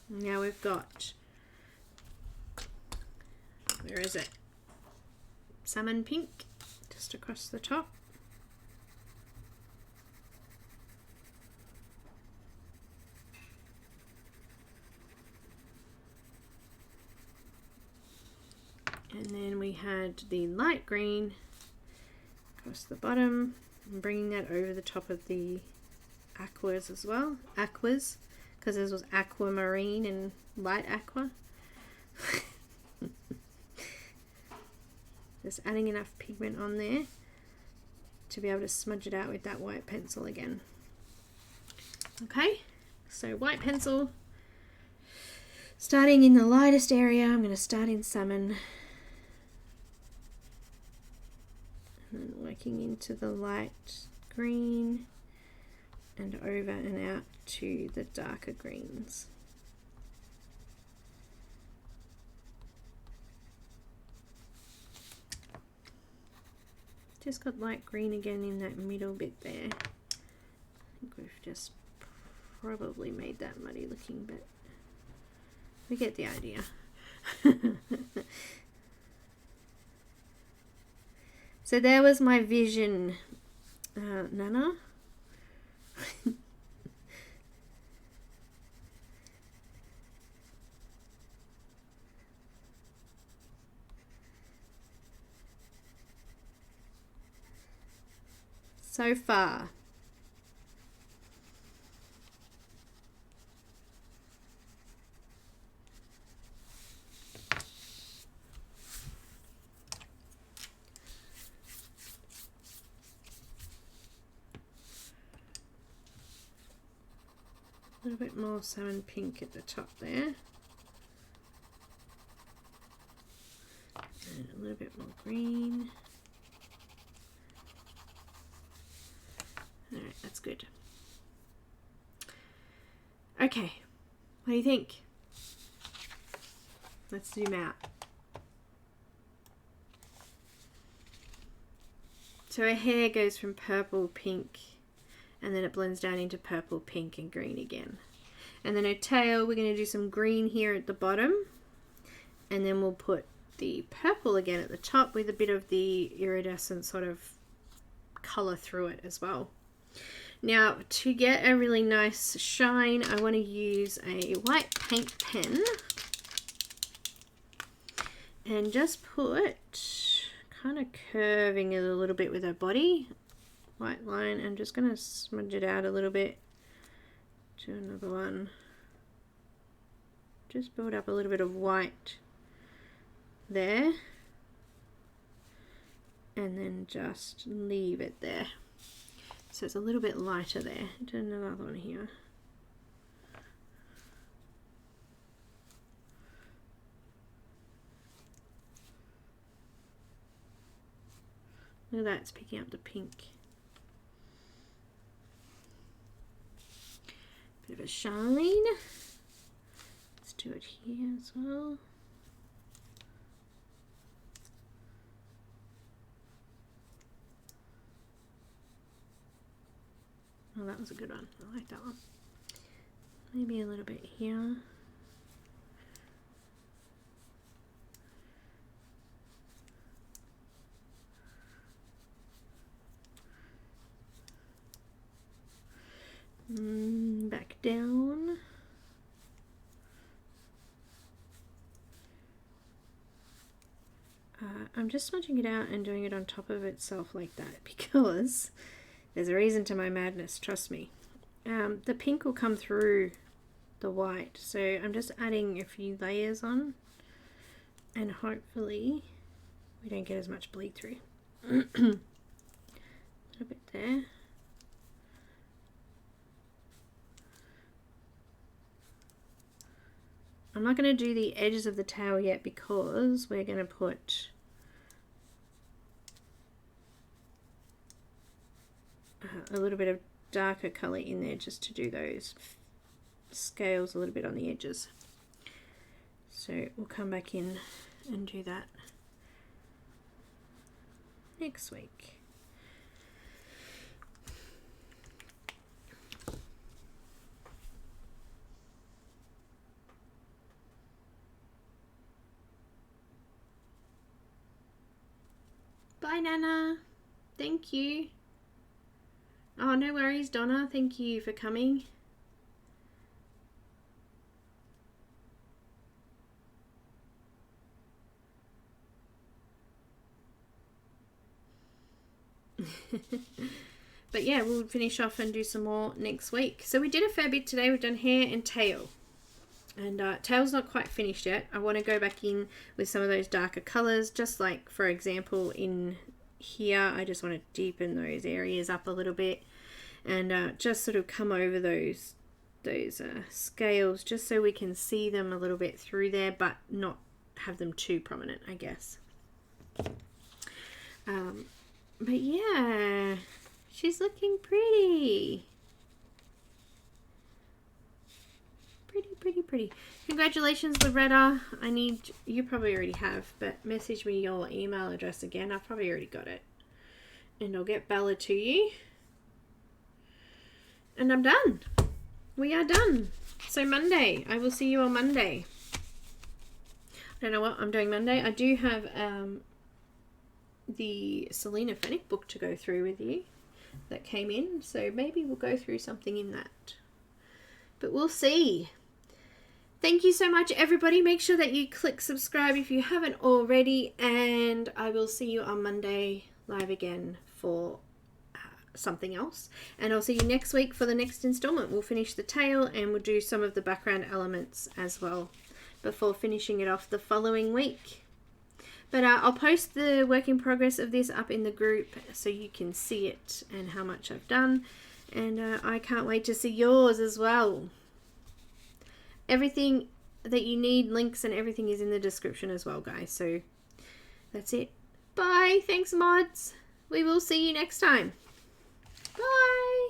Now we've got, where is it? Salmon Pink, just across the top. And then we had the light green across the bottom, and bringing that over the top of the aquas as well. Aquas, because this was aquamarine and light aqua. Just adding enough pigment on there to be able to smudge it out with that white pencil again. Okay, so white pencil. Starting in the lightest area, I'm going to start in salmon. And then working into the light green and over and out to the darker greens. Just got light green again in that middle bit there. I think we've just probably made that muddy looking, but we get the idea. So there was my vision, Nana. So far. A little bit more salmon pink at the top there. And a little bit more green. Alright, that's good. Okay, What do you think? Let's zoom out. So her hair goes from purple, pink, and then it blends down into purple, pink, and green again. And then her tail, we're going to do some green here at the bottom. And then we'll put the purple again at the top with a bit of the iridescent sort of colour through it as well. Now, to get a really nice shine, I want to use a white paint pen and just put, kind of curving it a little bit with her body, white line. I'm just going to smudge it out a little bit. Do another one. Just build up a little bit of white there, and then just leave it there. So it's a little bit lighter there. Do another one here. Look at that, it's picking up the pink. Bit of a shine. Let's do it here as well. Oh, that was a good one. I like that one. Maybe a little bit here. Back down. I'm just smudging it out and doing it on top of itself like that because there's a reason to my madness, trust me. The pink will come through the white, so I'm just adding a few layers on, and hopefully we don't get as much bleed through. A little bit there. I'm not going to do the edges of the tail yet because we're going to put a little bit of darker colour in there just to do those scales a little bit on the edges. So we'll come back in and do that next week. Bye, Nana. Thank you. Oh, no worries, Donna. Thank you for coming. But yeah, we'll finish off and do some more next week. So we did a fair bit today. We've done hair and tail. And tail's not quite finished yet. I want to go back in with some of those darker colours, just like, for example, in here, I just want to deepen those areas up a little bit and just sort of come over those scales just so we can see them a little bit through there, but not have them too prominent, I guess. But yeah, she's looking pretty. Pretty. Congratulations, Loretta. You probably already have, but message me your email address again. I've probably already got it. And I'll get Bella to you. And I'm done. We are done. So Monday, I will see you on Monday. I don't know what I'm doing Monday. I do have the Selena Fennick book to go through with you that came in. So maybe we'll go through something in that. But we'll see. Thank you so much, everybody. Make sure that you click subscribe if you haven't already, and I will see you on Monday live again for something else. And I'll see you next week for the next installment. We'll finish the tail and we'll do some of the background elements as well before finishing it off the following week. But I'll post the work in progress of this up in the group so you can see it and how much I've done. And I can't wait to see yours as well. Everything that you need, links and everything is in the description as well, guys. So that's it. Bye. Thanks, mods. We will see you next time. Bye.